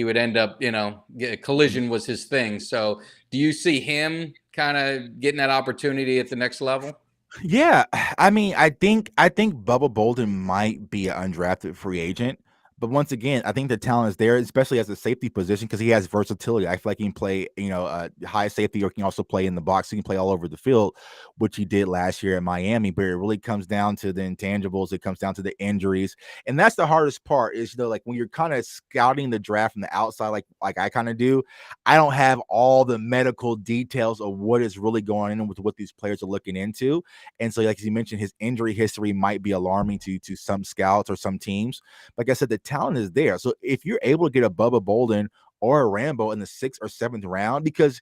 would end up, collision was his thing. So do you see him kind of getting that opportunity at the next level? Yeah. I mean, I think Bubba Bolden might be an undrafted free agent. But once again, I think the talent is there, especially as a safety position, because he has versatility. I feel like he can play, high safety, or he can also play in the box. He can play all over the field, which he did last year at Miami. But it really comes down to the intangibles. It comes down to the injuries. And that's the hardest part is, like when you're kind of scouting the draft from the outside, like I kind of do, I don't have all the medical details of what is really going on with what these players are looking into. And so, like as you mentioned, his injury history might be alarming to some scouts or some teams. Like I said, the talent is there. So if you're able to get a Bubba Bolden or a Rambo in the 6th or 7th round, because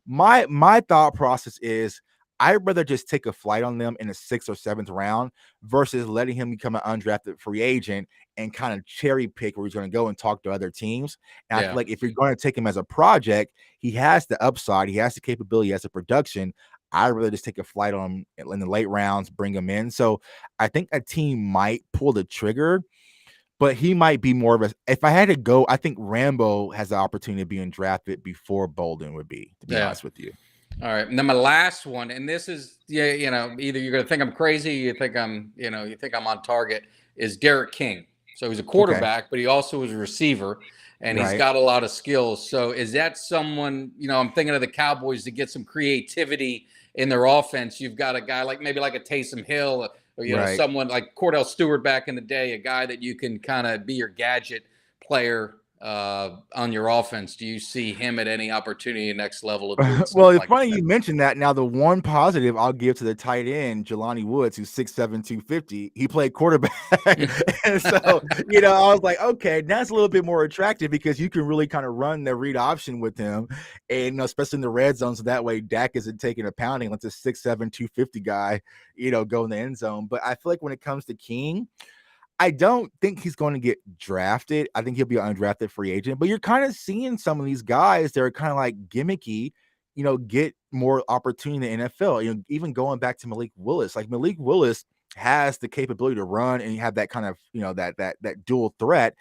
my thought process is I'd rather just take a flight on them in the 6th or 7th round versus letting him become an undrafted free agent and kind of cherry pick where he's going to go and talk to other teams. And I feel like if you're going to take him as a project, he has the upside, he has the capability, he has the production. I'd rather just take a flight on him in the late rounds, bring him in. So I think a team might pull the trigger, but he might be more of a, if I had to go, I think Rambo has the opportunity of being drafted before Bolden would be, to be honest with you. All right. And then my last one, and this is, either you're going to think I'm crazy, you think I'm on target, is Derek King. So he's a quarterback, but he also is a receiver, and he's got a lot of skills. So is that someone, I'm thinking of the Cowboys to get some creativity in their offense. You've got a guy like maybe like a Taysom Hill, or someone like Cordell Stewart back in the day, a guy that you can kind of be your gadget player on your offense? Do you see him at any opportunity next level of doing Well, something it's like funny that? you mentioned that. Now, the one positive I'll give to the tight end, Jelani Woods, who's 6'7", 250, he played quarterback. And so, I was like, okay, that's a little bit more attractive because you can really kind of run the read option with him. And, especially in the red zone. So that way Dak isn't taking a pounding. Let's a 6'7", 250 guy, go in the end zone. But I feel like when it comes to King, I don't think he's going to get drafted. I think he'll be an undrafted free agent, but you're kind of seeing some of these guys that are kind of like gimmicky, get more opportunity in the NFL. Even going back to Malik Willis, like Malik Willis has the capability to run and you have that kind of, that dual threat.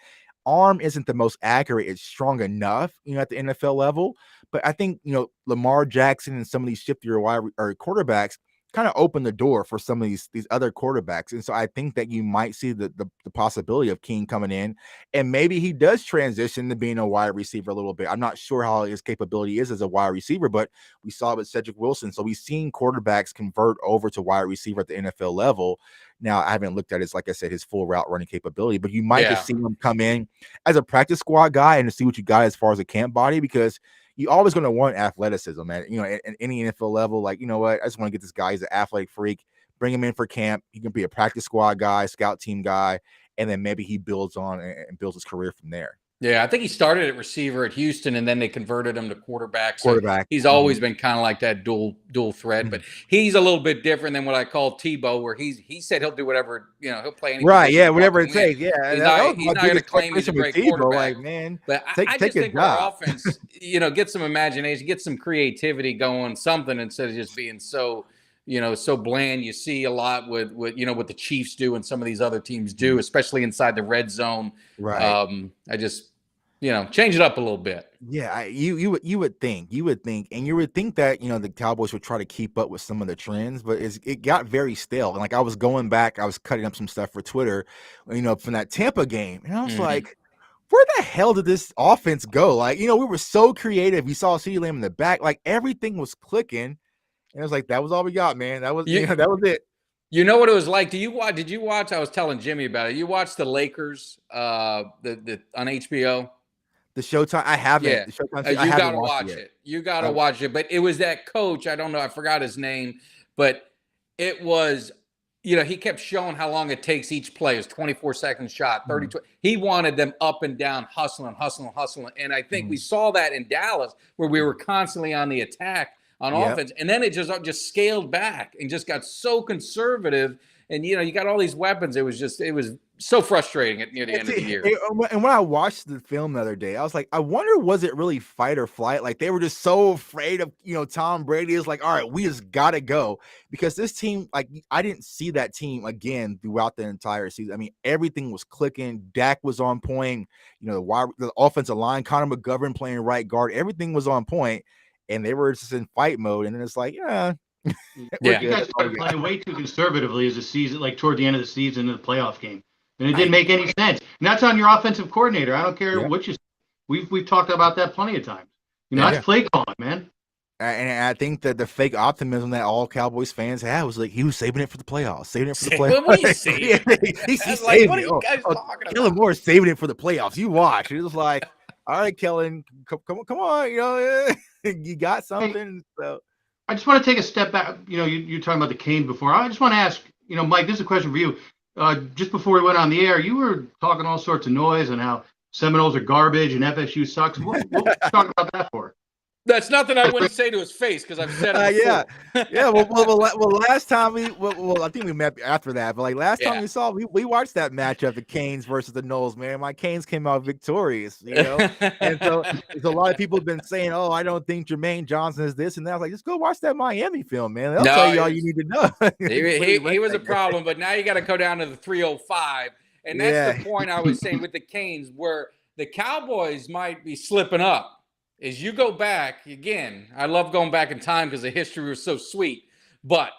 Arm isn't the most accurate. It's strong enough, at the NFL level. But I think, Lamar Jackson and some of these shiftier wide or quarterbacks kind of open the door for some of these other quarterbacks. And so I think that you might see the possibility of King coming in and maybe he does transition to being a wide receiver a little bit. I'm not sure how his capability is as a wide receiver, but we saw it with Cedric Wilson. So we've seen quarterbacks convert over to wide receiver at the NFL level. Now, I haven't looked at his, like I said, his full route running capability, but you might just see him come in as a practice squad guy and to see what you got as far as a camp body, because you always going to want athleticism, man. At any NFL level, like, you know what? I just want to get this guy. He's an athletic freak. Bring him in for camp. He can be a practice squad guy, scout team guy, and then maybe he builds on and builds his career from there. Yeah, I think he started at receiver at Houston, and then they converted him to quarterback. So Quarterback. he's always been kind of like that dual threat, but he's a little bit different than what I call Tebow, where he said he'll do whatever, he'll play any right. position Yeah, whatever it takes. Yeah, he's not going to claim he's a great quarterback. Like, man, but I just think our offense, get some imagination, get some creativity going, something instead of just being so bland. You see a lot with what the Chiefs do and some of these other teams do, especially inside the red zone. Right. I just change it up a little bit. Yeah, you would think, and you would think that the Cowboys would try to keep up with some of the trends, but it got very stale. And like I was going back, I was cutting up some stuff for Twitter, from that Tampa game, and I was like, where the hell did this offense go? Like, we were so creative. We saw CeeDee Lamb in the back, like everything was clicking, and it was like that was all we got, man. That was that was it. You know what it was like? Did you watch? I was telling Jimmy about it. You watched the Lakers, on HBO. The Showtime, I haven't. Yeah, you got to watch it. You got to watch it. But it was that coach. I don't know. I forgot his name. But it was, he kept showing how long it takes each play. It was 24-second shot, 32. He wanted them up and down, hustling. And I think we saw that in Dallas, where we were constantly on the attack on offense. And then it just scaled back and just got so conservative. And, you got all these weapons. It was so frustrating near the end of the year. And when I watched the film the other day, I was like, I wonder, was it really fight or flight? Like they were just so afraid of, Tom Brady is like, all right, we just got to go, because this team, like I didn't see that team again throughout the entire season. I mean, everything was clicking. Dak was on point. The offensive line, Connor McGovern playing right guard, everything was on point, and they were just in fight mode. And then it's like, You guys started playing way too conservatively as the season, like toward the end of the season in the playoff game, and it didn't make any sense. And that's on your offensive coordinator. I don't care what you. We've talked about that plenty of times. That's play calling, man. And I think that the fake optimism that all Cowboys fans had was like he was saving it for the playoffs, What are you saying? He's like, what are you guys talking about? Kellen Moore saving it for the playoffs. You watch. It was like, all right, Kellen, come on, you got something. So. I just want to take a step back. You're talking about the Canes before. I just want to ask, Mike, this is a question for you. Just before we went on the air, you were talking all sorts of noise and how Seminoles are garbage and FSU sucks. What were you talking about that for? That's nothing I wouldn't say to his face, because I've said it before. Yeah. Well, last time I think we met after that, but like last time we saw, we watched that matchup, the Canes versus the Noles. Man, my Canes came out victorious, and so there's a lot of people have been saying, "Oh, I don't think Jermaine Johnson is this and that." I was like, just go watch that Miami film, man. They'll tell you all you need to know. he was a problem, but now you got to go down to the 305, and that's the point I was saying with the Canes, where the Cowboys might be slipping up. Is you go back again. I love going back in time because the history was so sweet. But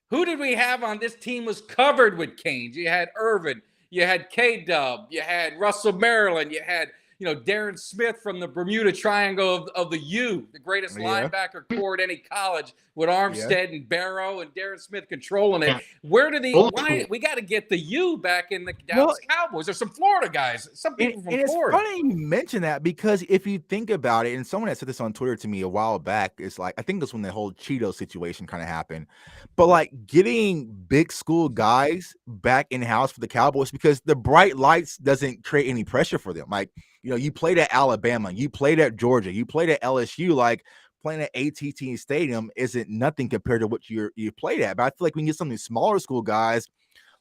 who did we have on this team? Was covered with Canes. You had Irvin, you had K-Dub, you had Russell Maryland, you had Darren Smith from the Bermuda Triangle of the U, the greatest linebacker core at any college, with Armstead and Barrow and Darren Smith controlling it. Where do we got to get the U back in the Dallas Cowboys? There's some Florida guys, some people from Florida. It's funny you mention that, because if you think about it, and someone had said this on Twitter to me a while back, it's like, I think that's when the whole Cheeto situation kind of happened, but like getting big school guys back in house for the Cowboys, because the bright lights doesn't create any pressure for them. Like, you played at Alabama, you played at Georgia, you played at LSU, like playing at AT&T Stadium isn't nothing compared to what you played at. But I feel like we can get some of these smaller school guys,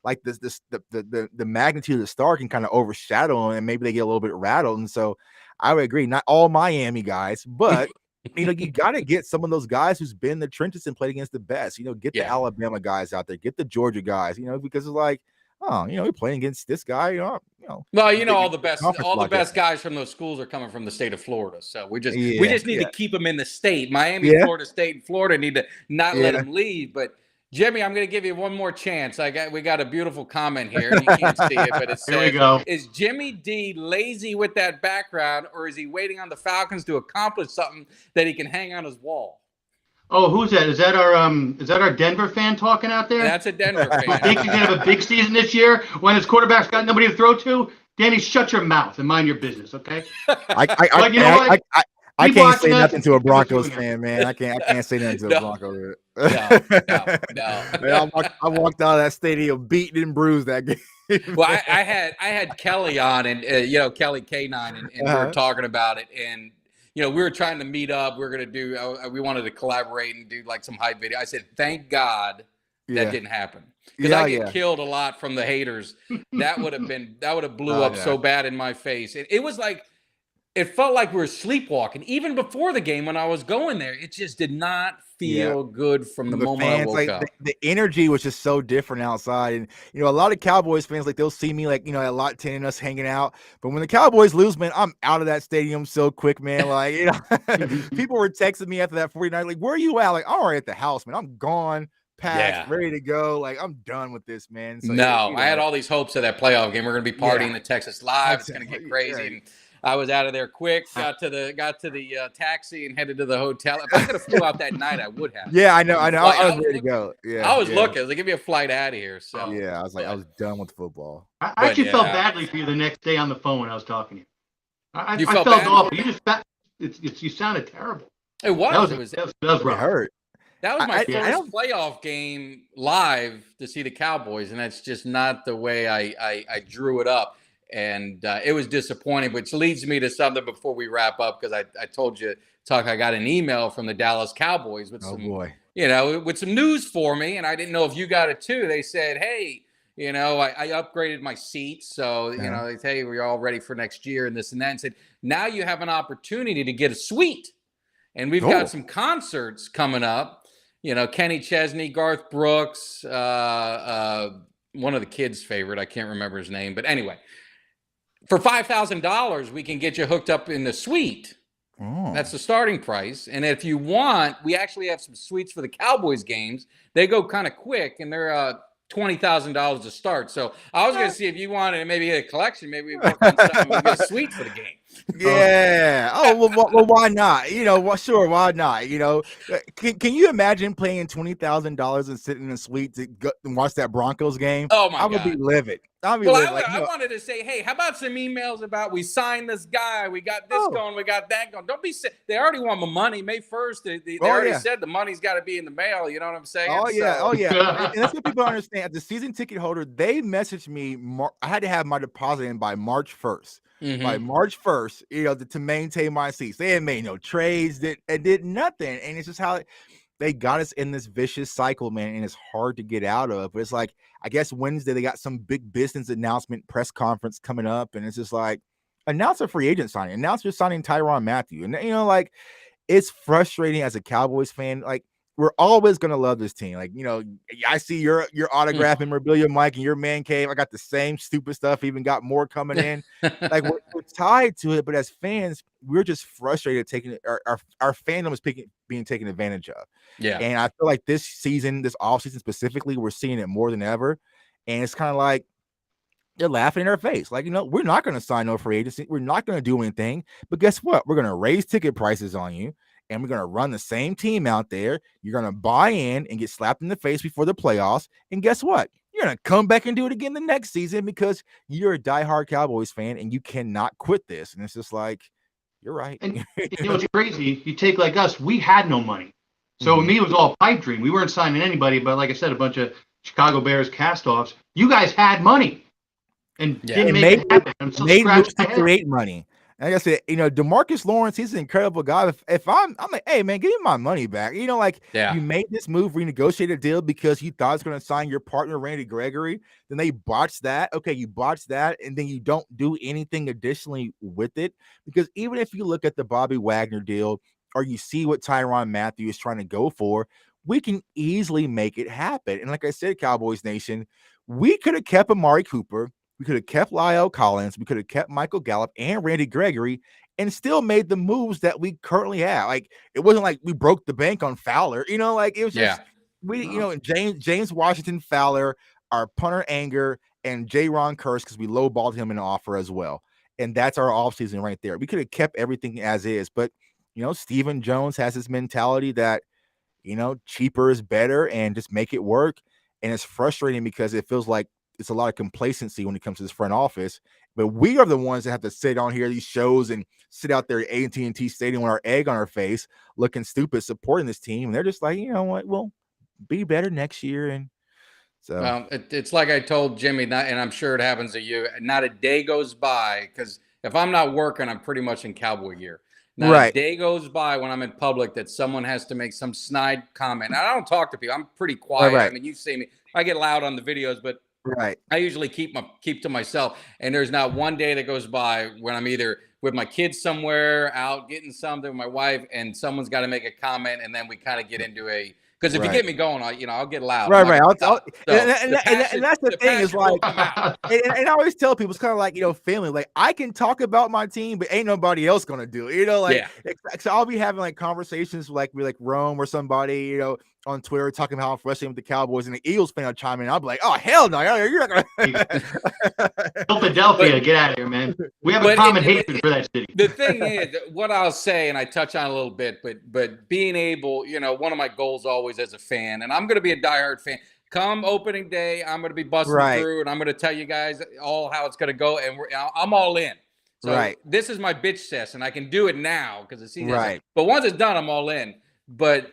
like the magnitude of the star can kind of overshadow them, and maybe they get a little bit rattled. And so I would agree, not all Miami guys, but you got to get some of those guys who's been in the trenches and played against the best. Get the Alabama guys out there, get the Georgia guys. Because it's like, we're playing against this guy. Well, all the best guys from those schools are coming from the state of Florida. So we just need to keep them in the state. Miami, Florida State, and Florida need to not let them leave. But Jimmy, I'm going to give you one more chance. We got a beautiful comment here. You can't see it, but it says, here we go. Is Jimmy D lazy with that background, or is he waiting on the Falcons to accomplish something that he can hang on his wall? Oh, who's that? Is that our Denver fan talking out there? That's a Denver fan. Thinks he's gonna have a big season this year when his quarterback's got nobody to throw to? Danny, shut your mouth and mind your business, okay? I can't say nothing to a Broncos fan, man. I can't say nothing to a Broncos. No. I walked out of that stadium beaten and bruised that game. Well, I had Kelly on, and Kelly K9, and we were talking about it, and we were trying to meet up. We wanted to collaborate and do like some hype video. I said, thank God that didn't happen, because I get killed a lot from the haters. That would have blew up so bad in my face. It was like, it felt like we were sleepwalking. Even before the game, when I was going there, it just did not feel good from the moment fans, I woke up. The energy was just so different outside. And, a lot of Cowboys fans, like, they'll see me, like, at Lot 10 and us hanging out. But when the Cowboys lose, man, I'm out of that stadium so quick, man. Like, people were texting me after that 49, like, where are you at? Like, I'm already at the house, man. I'm gone, packed, ready to go. Like, I'm done with this, man. So, I had all these hopes of that playoff game. We're going to be partying at Texas Live. It's going to get crazy. And I was out of there quick, got to the taxi and headed to the hotel. If I could have flew out that night, I would have. Yeah, I know. I was ready to go. Yeah, I was looking. I was like, give me a flight out of here. So I was like, I was done with football. I actually felt badly for you the next day on the phone when I was talking to you. I felt awful. You sounded terrible. It was. That was rough. It hurt. That was my first playoff game live to see the Cowboys, and that's just not the way I drew it up. And it was disappointing, which leads me to something before we wrap up, because I told you, I got an email from the Dallas Cowboys with with some news for me, and I didn't know if you got it too. They said, hey, I upgraded my seats, so they say, hey, we're all ready for next year and this and that, and said, now you have an opportunity to get a suite, and we've got some concerts coming up. Kenny Chesney, Garth Brooks, one of the kids' favorite, I can't remember his name, but anyway. For $5,000, we can get you hooked up in the suite. Oh. That's the starting price. And if you want, we actually have some suites for the Cowboys games. They go kind of quick, and they're $20,000 to start. So I was going to see if you wanted to maybe get a collection. Maybe we work on something. We get a suite for the game. Yeah. Well, why not? Sure, why not? Can you imagine paying $20,000 and sitting in a suite to go and watch that Broncos game? Oh my God, I would be livid. I wanted to say, hey, how about some emails about we signed this guy, we got this going, we got that going. Don't be sick. They already want my money May 1st. They already said the money's got to be in the mail. You know what I'm saying? And that's what people understand. The season ticket holder, they messaged me. I had to have my deposit in by March 1st. Mm-hmm. By March 1st, to maintain my seats. They had made no trades, did nothing. And it's just how they got us in this vicious cycle, man. And it's hard to get out of. But it's like, I guess Wednesday they got some big business announcement press conference coming up. And it's just like, announce a free agent signing. Announce you're signing Tyrann Mathieu. And, it's frustrating as a Cowboys fan. Like, we're always going to love this team. Like, I see your autograph memorabilia, Mike, and your man cave. I got the same stupid stuff, even got more coming in. Like, we're tied to it, but as fans, we're just frustrated taking our fandom is being taken advantage of. Yeah. And I feel like this season, this offseason specifically, we're seeing it more than ever. And it's kind of like, they're laughing in our face. Like, we're not going to sign no free agency. We're not going to do anything. But guess what? We're going to raise ticket prices on you, and we're going to run the same team out there. You're going to buy in and get slapped in the face before the playoffs. And guess what? You're going to come back and do it again the next season because you're a diehard Cowboys fan and you cannot quit this. And it's just like, you're right. And what's crazy, you take like us, we had no money. So me, it was all pipe dream. We weren't signing anybody, but like I said, a bunch of Chicago Bears cast-offs. You guys had money and didn't make it happen. I'm so scratching my head. Create money. And like I said, DeMarcus Lawrence, he's an incredible guy. If I'm like, hey man, give me my money back. You made this move, renegotiate a deal because you thought it's going to sign your partner Randy Gregory. Then they botched that. Okay, you botched that, and then you don't do anything additionally with it. Because even if you look at the Bobby Wagner deal, or you see what Tyrann Mathieu is trying to go for, we can easily make it happen. And like I said, Cowboys Nation, we could have kept Amari Cooper. We could have kept Lyle Collins. We could have kept Michael Gallup and Randy Gregory and still made the moves that we currently have. Like, it wasn't like we broke the bank on Fowler. It was just James Washington Fowler, our punter Anger, and J-Ron Curse because we lowballed him in the offer as well. And that's our offseason right there. We could have kept everything as is. But, Stephen Jones has this mentality that, cheaper is better and just make it work. And it's frustrating because it feels like it's a lot of complacency when it comes to this front office, but we are the ones that have to sit on here, these shows, and sit out there at AT&T Stadium with our egg on our face, looking stupid, supporting this team. And they're just like, you know what, we'll be better next year. And so it's like I told Jimmy, and I'm sure it happens to you. Not a day goes by, because if I'm not working, I'm pretty much in cowboy gear. Not a day goes by when I'm in public that someone has to make some snide comment. I don't talk to people. I'm pretty quiet. Right. I mean, you see me. I get loud on the videos, but I usually keep to myself. And there's not one day that goes by when I'm either with my kids somewhere, out getting something with my wife, and someone's got to make a comment, and then we kind of get into a. Because if you get me going, I'll get loud. Right. And that's the thing is like, and I always tell people, it's kind of like, family, like I can talk about my team, but ain't nobody else going to do it. So I'll be having like conversations with like Rome or somebody, on Twitter talking about how frustrated with the Cowboys, and the Eagles fan will chime in. I'll be like, oh, hell no, you're not going to. Philadelphia, get out of here, man. We have a common hatred for that city. The thing is, what I'll say, and I touch on it a little bit, but being able, one of my goals always as a fan, and I'm going to be a diehard fan. Come opening day, I'm going to be busting through, and I'm going to tell you guys all how it's going to go, and I'm all in. So this is my bitch test, and I can do it now because the season. But once it's done, I'm all in. But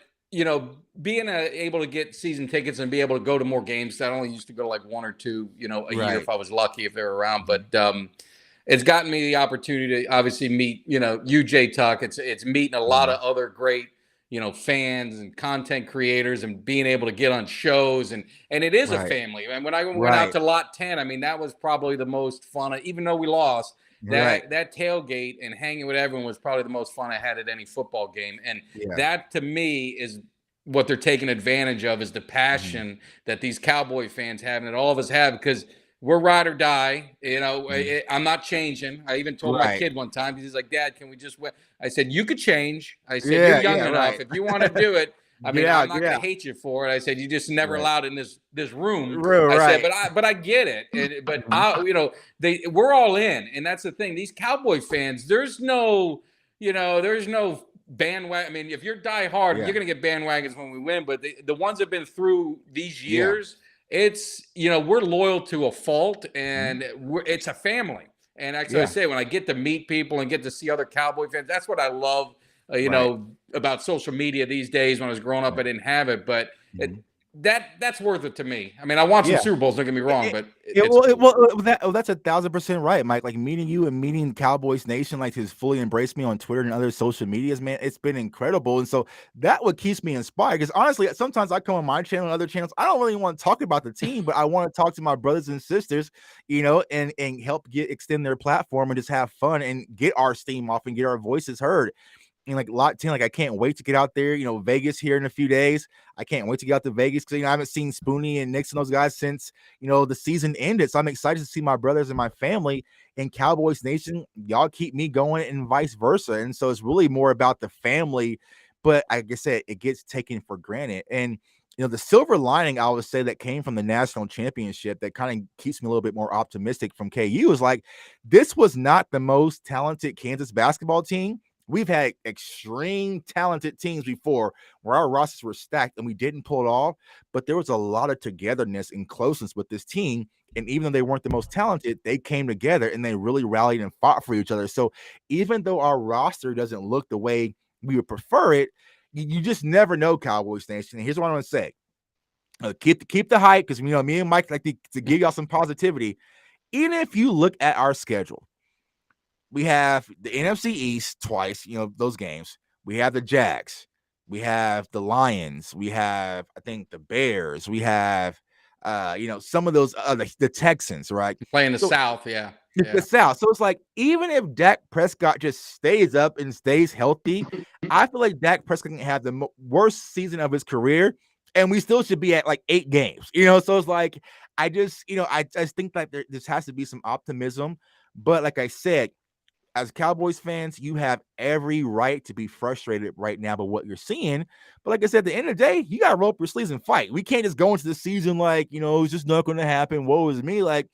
being able to get season tickets and be able to go to more games. I only used to go to like one or two, a year if I was lucky, if they were around. But it's gotten me the opportunity to obviously meet, you, Jay Tuck. It's meeting a lot of other great, fans and content creators, and being able to get on shows. And it is a family. And when I went out to Lot 10, I mean, that was probably the most fun, even though we lost. That tailgate and hanging with everyone was probably the most fun I had at any football game. And that to me is what they're taking advantage of, is the passion that these Cowboy fans have, and that all of us have, because we're ride or die. I'm not changing. I even told my kid one time, he's like, Dad, can we just win? I said, you could change. I said, you're young enough. If you want to do it, I mean, I'm not going to hate you for it. I said, you just never allowed in this room. I said, but I get it. But we're all in, and that's the thing. These Cowboy fans, there's no bandwagon. I mean, if you're die hard, you're going to get bandwagons when we win. But the ones that have been through these years, it's we're loyal to a fault, and it's a family. And actually, I say, when I get to meet people and get to see other Cowboy fans, that's what I love. About social media these days. When I was growing up, I didn't have it, but that's worth it to me. I mean, I want some Super Bowls, don't get me wrong, but that's 1,000% right, Mike. Like, meeting you and meeting Cowboys Nation, like, has fully embraced me on Twitter and other social medias, man. It's been incredible. And so that what keeps me inspired, because honestly, sometimes I come on my channel and other channels, I don't really want to talk about the team, but I want to talk to my brothers and sisters, and help extend their platform and just have fun and get our steam off and get our voices heard. And like Lot 10, like I can't wait to get out there, Vegas here in a few days. I can't wait to get out to Vegas because I haven't seen Spoonie and Nix and those guys since the season ended. So I'm excited to see my brothers and my family in Cowboys Nation. Y'all keep me going, and vice versa. And so it's really more about the family, but like I said, it gets taken for granted. And the silver lining I would say that came from the national championship that kind of keeps me a little bit more optimistic from KU is like, this was not the most talented Kansas basketball team. We've had extreme talented teams before where our rosters were stacked and we didn't pull it off, but there was a lot of togetherness and closeness with this team. And even though they weren't the most talented, they came together and they really rallied and fought for each other. So even though our roster doesn't look the way we would prefer it, you just never know, Cowboys Nation. And here's what I want to say. Keep the hype, because me and Mike like to give y'all some positivity. Even if you look at our schedule, we have the NFC East twice, those games. We have the Jags. We have the Lions. We have, I think, the Bears. We have, some of those the Texans, right? Playing the South, yeah. The South. So it's like, even if Dak Prescott just stays up and stays healthy, I feel like Dak Prescott can have the worst season of his career, and we still should be at like 8 games. So it's like, I just think that this has to be some optimism. But like I said, as Cowboys fans, you have every right to be frustrated right now by what you're seeing. But like I said, at the end of the day, you got to roll up your sleeves and fight. We can't just go into the season like, it's just not going to happen. Woe is me. Like,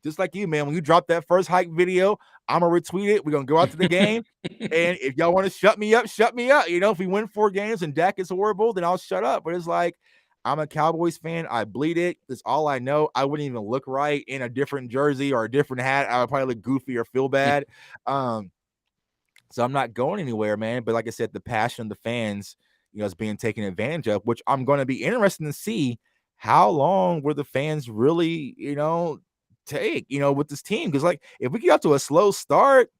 just like you, man, when you drop that first hype video, I'm going to retweet it. We're going to go out to the game. And if y'all want to shut me up, shut me up. If we win 4 games and Dak is horrible, then I'll shut up. But it's like, I'm a Cowboys fan. I bleed it. That's all I know. I wouldn't even look right in a different jersey or a different hat. I would probably look goofy or feel bad. So I'm not going anywhere, man. But like I said, the passion of the fans, is being taken advantage of, which I'm going to be interested to see how long will the fans really, take, with this team. Because like, if we get out to a slow start,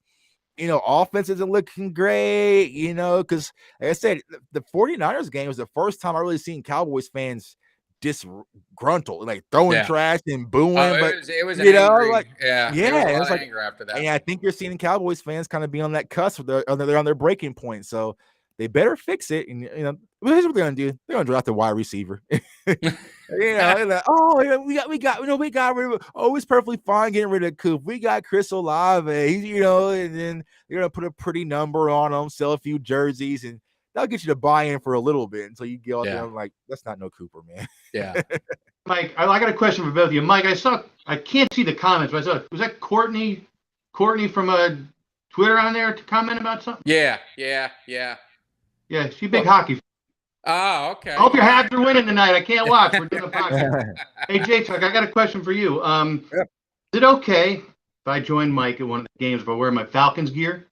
offense isn't looking great, because like I said, the 49ers game was the first time I really seen Cowboys fans disgruntled, like throwing trash and booing. But it was angry. Like, yeah, it was like anger after that. And I think you're seeing Cowboys fans kind of be on that cusp. They're on their breaking point, so they better fix it. And here's what they're gonna do: they're gonna draft a wide receiver. They're like, we got rid of. Oh, it's perfectly fine getting rid of Coop. We got Chris Olave. And then they're gonna put a pretty number on him, sell a few jerseys, and that'll get you to buy in for a little bit until you get out there. I'm like, that's not no Cooper, man. Yeah. Mike, I got a question for both of you. Mike, I can't see the comments, but was that Courtney from Twitter on there to comment about something? Yeah. Yeah, she's a big hockey. Oh, okay. I hope your Habs are winning tonight. I can't watch. We're doing a podcast. Hey, J-Tuck, I got a question for you. Is it okay if I join Mike at one of the games if I wear my Falcons gear?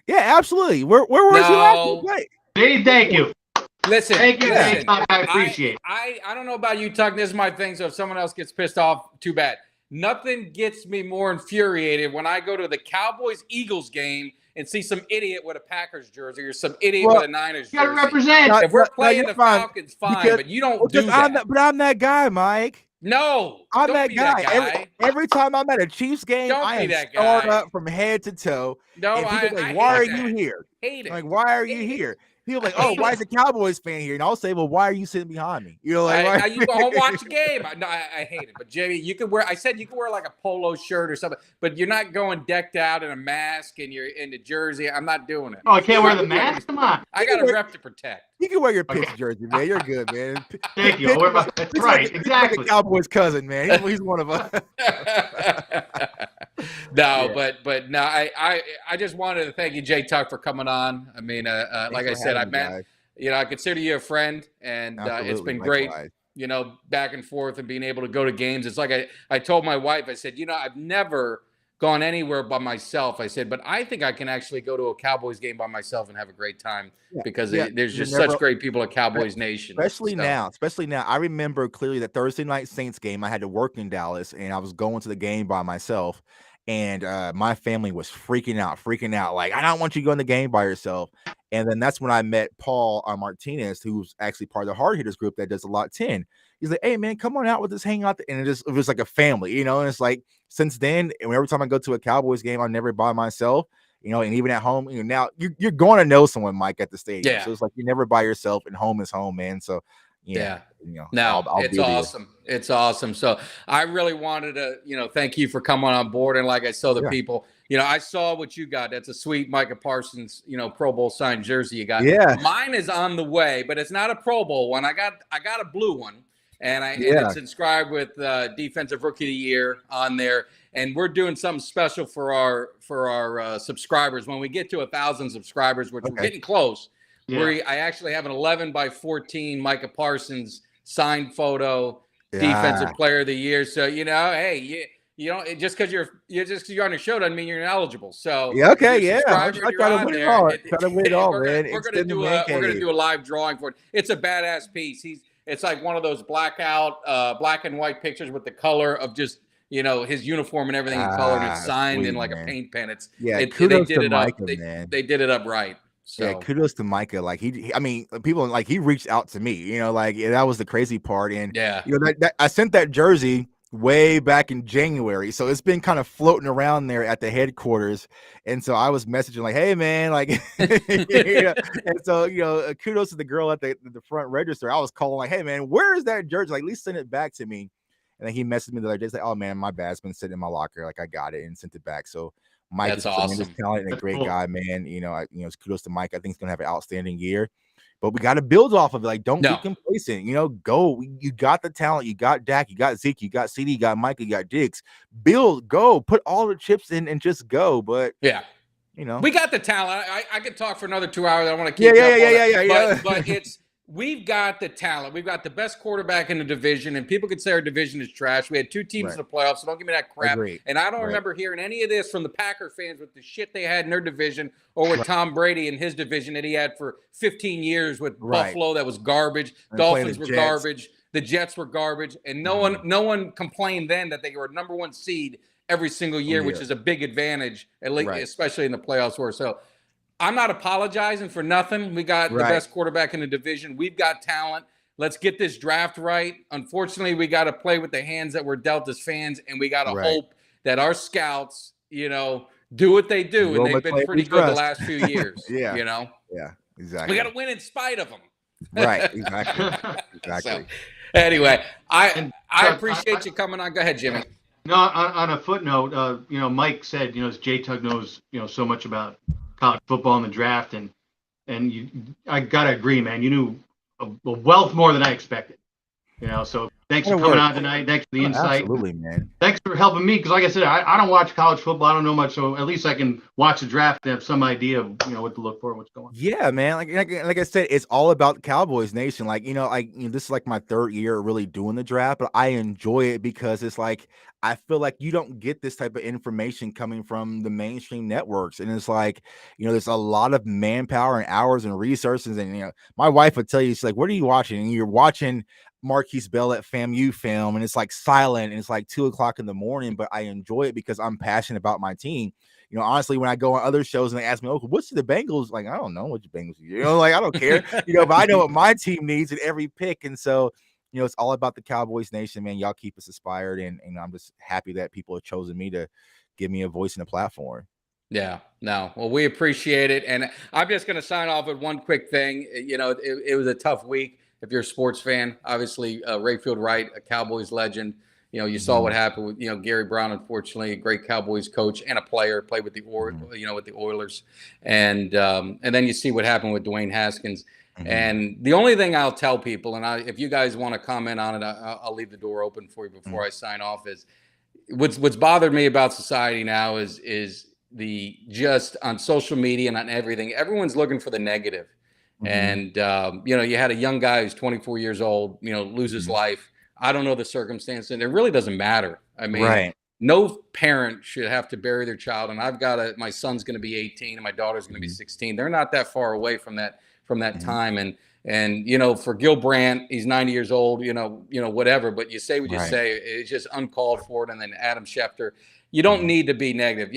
Yeah, absolutely. Where was you last night? Hey, thank you. Listen, thank you, J-Tuck. I appreciate it. I don't know about you, Tuck. This is my thing. So if someone else gets pissed off, too bad. Nothing gets me more infuriated when I go to the Cowboys-Eagles game and see some idiot with a Packers jersey or some idiot with a Niners jersey. You got to represent. If we're playing the Falcons, fine, but you don't do that. But I'm that guy, Mike. No, I'm that guy. Every time I'm at a Chiefs game, I am scarred up from head to toe. No, I why are you here? Hate it. Like, why are you here? People are like, why is the Cowboys fan here? And I'll say, well, why are you sitting behind me? You go home watch the game. I hate it. But Jamie, you could wear like a polo shirt or something, but you're not going decked out in a mask and you're in the jersey. I'm not doing it. Oh, I can't wear the mask? Come on. I got a rep to protect. You can wear your Pitts jersey, man. You're good, man. Thank you. That's right. Exactly. Like a Cowboys cousin, man. He's one of us. But no, I just wanted to thank you, Jay Tuck, for coming on. I mean, like I said, I consider you a friend, and it's been great, back and forth and being able to go to games. It's like I told my wife, I said, I've never gone anywhere by myself. I said, but I think I can actually go to a Cowboys game by myself and have a great time because there's just such great people at Cowboys Nation. Especially now. I remember clearly that Thursday night Saints game. I had to work in Dallas, and I was going to the game by myself. And my family was freaking out. Like, I don't want you to go in the game by yourself. And then that's when I met Paul Martinez, who's actually part of the Hard Hitters group that does a lot 10. He's like, hey, man, come on out with us, hang out. And it was like a family, and it's like, since then, and every time I go to a Cowboys game, I'm never by myself, and even at home, now you're going to know someone, Mike, at the stadium. So it's like, you're never by yourself, and home is home, man. So Yeah. You know, No, I'll it's be there. awesome. It's awesome. So I really wanted to, thank you for coming on board. And like I tell the people, I saw what you got. That's a sweet Micah Parsons, Pro Bowl signed jersey you got. Yeah. Mine is on the way, but it's not a Pro Bowl one. I got a blue one, and it's inscribed with Defensive Rookie of the Year on there. And we're doing something special for our subscribers when we get to 1,000 subscribers, which we're getting close. Yeah. I actually have an 11x14 Micah Parsons signed photo, Defensive Player of the Year. So hey, just because you're on the show doesn't mean you're ineligible. So I try to win it all. Try to win it all, man. We're gonna do a live drawing for it. It's a badass piece. It's like one of those black and white pictures with the color of just his uniform and everything in color, and it's signed in like a paint pen. Kudos to Micah, man. They did it up right. So. Yeah, kudos to Micah. Like people like he reached out to me. That was the crazy part. And that I sent that jersey way back in January, so it's been kind of floating around there at the headquarters. And so I was messaging like, "Hey, man!" Like, and so kudos to the girl at the front register. I was calling like, "Hey, man, where is that jersey? Like, at least send it back to me." And then he messaged me the other day. He's like, "Oh man, my bad. It's been sitting in my locker. Like, I got it and sent it back." So. Mike is tremendous talent and a great guy, man. Kudos to Mike. I think he's gonna have an outstanding year, but we got to build off of it. Like, don't be complacent. Go. You got the talent. You got Dak. You got Zeke. You got CD. You got Mike. You got Diggs. Build. Go. Put all the chips in and just go. But we got the talent. I could talk for another 2 hours. I want to keep But we've got the talent. We've got the best quarterback in the division, and people could say our division is trash. We had 2 teams in the playoffs, so don't give me that crap. And I don't remember hearing any of this from the Packer fans with the shit they had in their division or with Tom Brady in his division that he had for 15 years with Buffalo. That was garbage. Dolphins were garbage. The Jets were garbage. And no one complained then that they were number 1 seed every single year, which is a big advantage, at least, especially in the playoffs. So I'm not apologizing for nothing. We got the best quarterback in the division. We've got talent. Let's get this draft right. Unfortunately, we got to play with the hands that we're dealt as fans, and we got to hope that our scouts, do what they do. And they've been pretty good the last few years. Yeah, exactly. We got to win in spite of them. Right, exactly. So, anyway, I appreciate you coming on. Go ahead, Jimmy. No, on a footnote, Mike said, J Tug knows, so much about college football and the draft, and I gotta agree, man. You knew a wealth more than I expected. So thanks for coming on tonight. Thanks for the insight. Absolutely, man. Thanks for helping me, because like I said, I don't watch college football. I don't know much, so at least I can watch the draft and have some idea of what to look for and what's going on. Yeah, man. Like I said, it's all about the Cowboys Nation. This is like my 3rd year really doing the draft, but I enjoy it because it's like I feel like you don't get this type of information coming from the mainstream networks. And it's like, there's a lot of manpower and hours and resources. And, my wife would tell you, she's like, what are you watching? And you're watching Marquise Bell at FAMU film, and it's like silent, and it's like 2:00 in the morning, but I enjoy it because I'm passionate about my team. Honestly, when I go on other shows and they ask me, "Oh, what's the Bengals?" Like, I don't know what the Bengals are. I don't care. But I know what my team needs at every pick. And so, it's all about the Cowboys Nation, man. Y'all keep us inspired, and I'm just happy that people have chosen me to give me a voice and a platform. Yeah, no. Well, we appreciate it. And I'm just going to sign off with one quick thing. It was a tough week. If you're a sports fan, obviously, Rayfield Wright, a Cowboys legend. You saw what happened with, Gary Brown, unfortunately, a great Cowboys coach and a player, played with the with the Oilers. And then you see what happened with Dwayne Haskins. And the only thing I'll tell people, and if you guys want to comment on it, I'll leave the door open for you before I sign off, is what's bothered me about society now is the just on social media and on everything, everyone's looking for the negative. And, you had a young guy who's 24 years old, lose his life. I don't know the circumstance, and it really doesn't matter. I mean, no parent should have to bury their child. And my son's going to be 18 and my daughter's going to be 16. They're not that far away from that time. And for Gil Brandt, he's 90 years old, whatever, but you say what you say, it's just uncalled for. And then Adam Schefter, you don't need to be negative.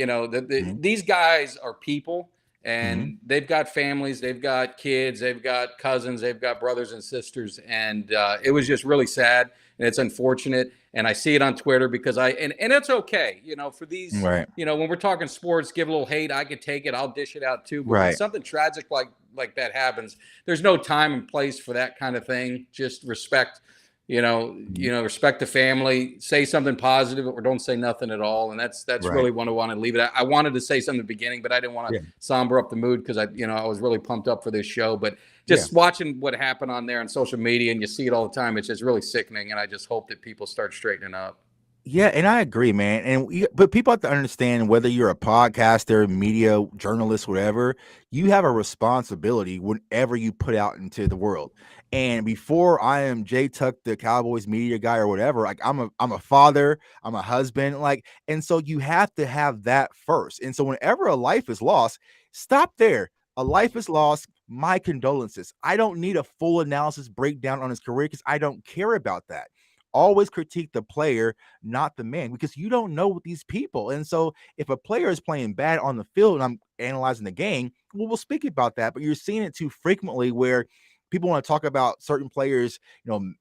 These guys are people, and they've got families, they've got kids, they've got cousins, they've got brothers and sisters. And it was just really sad. and it's unfortunate. And I see it on Twitter because and it's okay, you know, for these, Right. you know, when we're talking sports, give a little hate, I could take it, I'll dish it out too. But when Right. something tragic like that happens, there's no time and place for that kind of thing. Just respect, respect the family, say something positive, or don't say nothing at all. And that's Right. really what I want to leave it at. I wanted to say something at the beginning, but I didn't want to somber up the mood because I was really pumped up for this show. But just watching what happened on there on social media, and you see it all the time, it's just really sickening. And I just hope that people start straightening up. Yeah, and I agree, man. But people have to understand, whether you're a podcaster, media journalist, whatever, you have a responsibility whenever you put out into the world. And before I am Jay Tuck, the Cowboys media guy or whatever, like I'm a father, I'm a husband, like, and so you have to have that first. And so whenever a life is lost, stop there. A life is lost. My condolences. I don't need a full analysis breakdown on his career because I don't care about that. Always critique the player, not the man, because you don't know these people. And so if a player is playing bad on the field and I'm analyzing the game, well, we'll speak about that. But you're seeing it too frequently where people want to talk about certain players,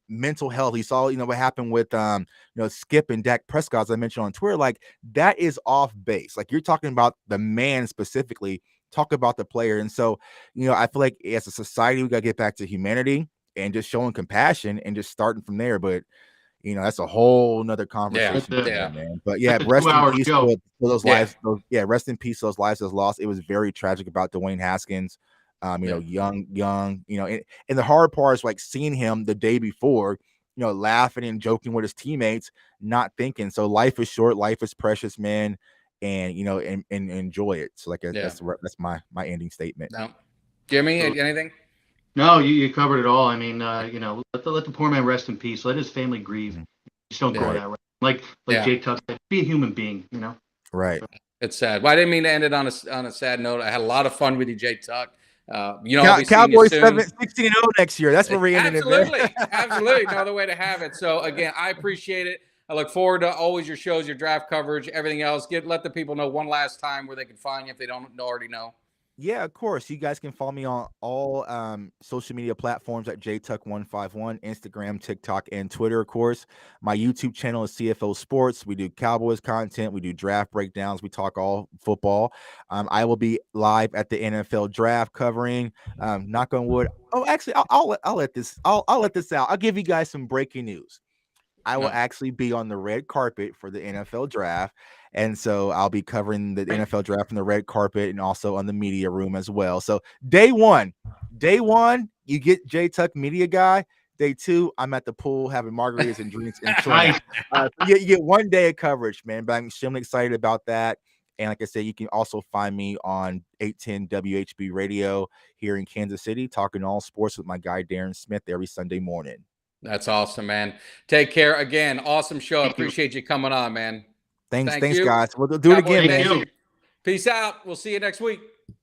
mental health. You saw, what happened with, Skip and Dak Prescott, as I mentioned on Twitter. Like, that is off base. Like, you're talking about the man specifically, talk about the player. And so, I feel like as a society, we got to get back to humanity and just showing compassion and just starting from there. But that's a whole nother conversation, man. But rest in peace for those lives. Rest in peace, those lives that's lost. It was very tragic about Dwayne Haskins. Young, and the hard part is like seeing him the day before, laughing and joking with his teammates, not thinking. So life is short, life is precious, man, and and enjoy it. So that's my ending statement. No. Jimmy, anything? No, you covered it all. I mean, let the poor man rest in peace. Let his family grieve. Just don't go that way. Like Jay Tuck said, be a human being. Right. It's sad. Well, I didn't mean to end it on a sad note. I had a lot of fun with you, Jay Tuck. Cowboys 16-0 next year. That's where we're ending it. Absolutely. No other way to have it. So again, I appreciate it. I look forward to always your shows, your draft coverage, everything else. Let the people know one last time where they can find you if they don't already know. Yeah, of course. You guys can follow me on all social media platforms at JTuck151, Instagram, TikTok, and Twitter, of course. My YouTube channel is CFO Sports. We do Cowboys content. We do draft breakdowns. We talk all football. I will be live at the NFL draft covering. Knock on wood. Oh, actually, I'll let this out. I'll give you guys some breaking news. I will actually be on the red carpet for the NFL draft. And so I'll be covering the NFL draft on the red carpet and also on the media room as well. So day one, you get Jay Tuck media guy. Day two, I'm at the pool having margaritas and drinks. And you get 1 day of coverage, man. But I'm extremely excited about that. And like I said, you can also find me on 810 WHB Radio here in Kansas City, talking all sports with my guy Darren Smith every Sunday morning. That's awesome, man. Take care. Again, awesome show. I appreciate you coming on, man. Thanks, guys. We'll do it again, man. Peace out. We'll see you next week.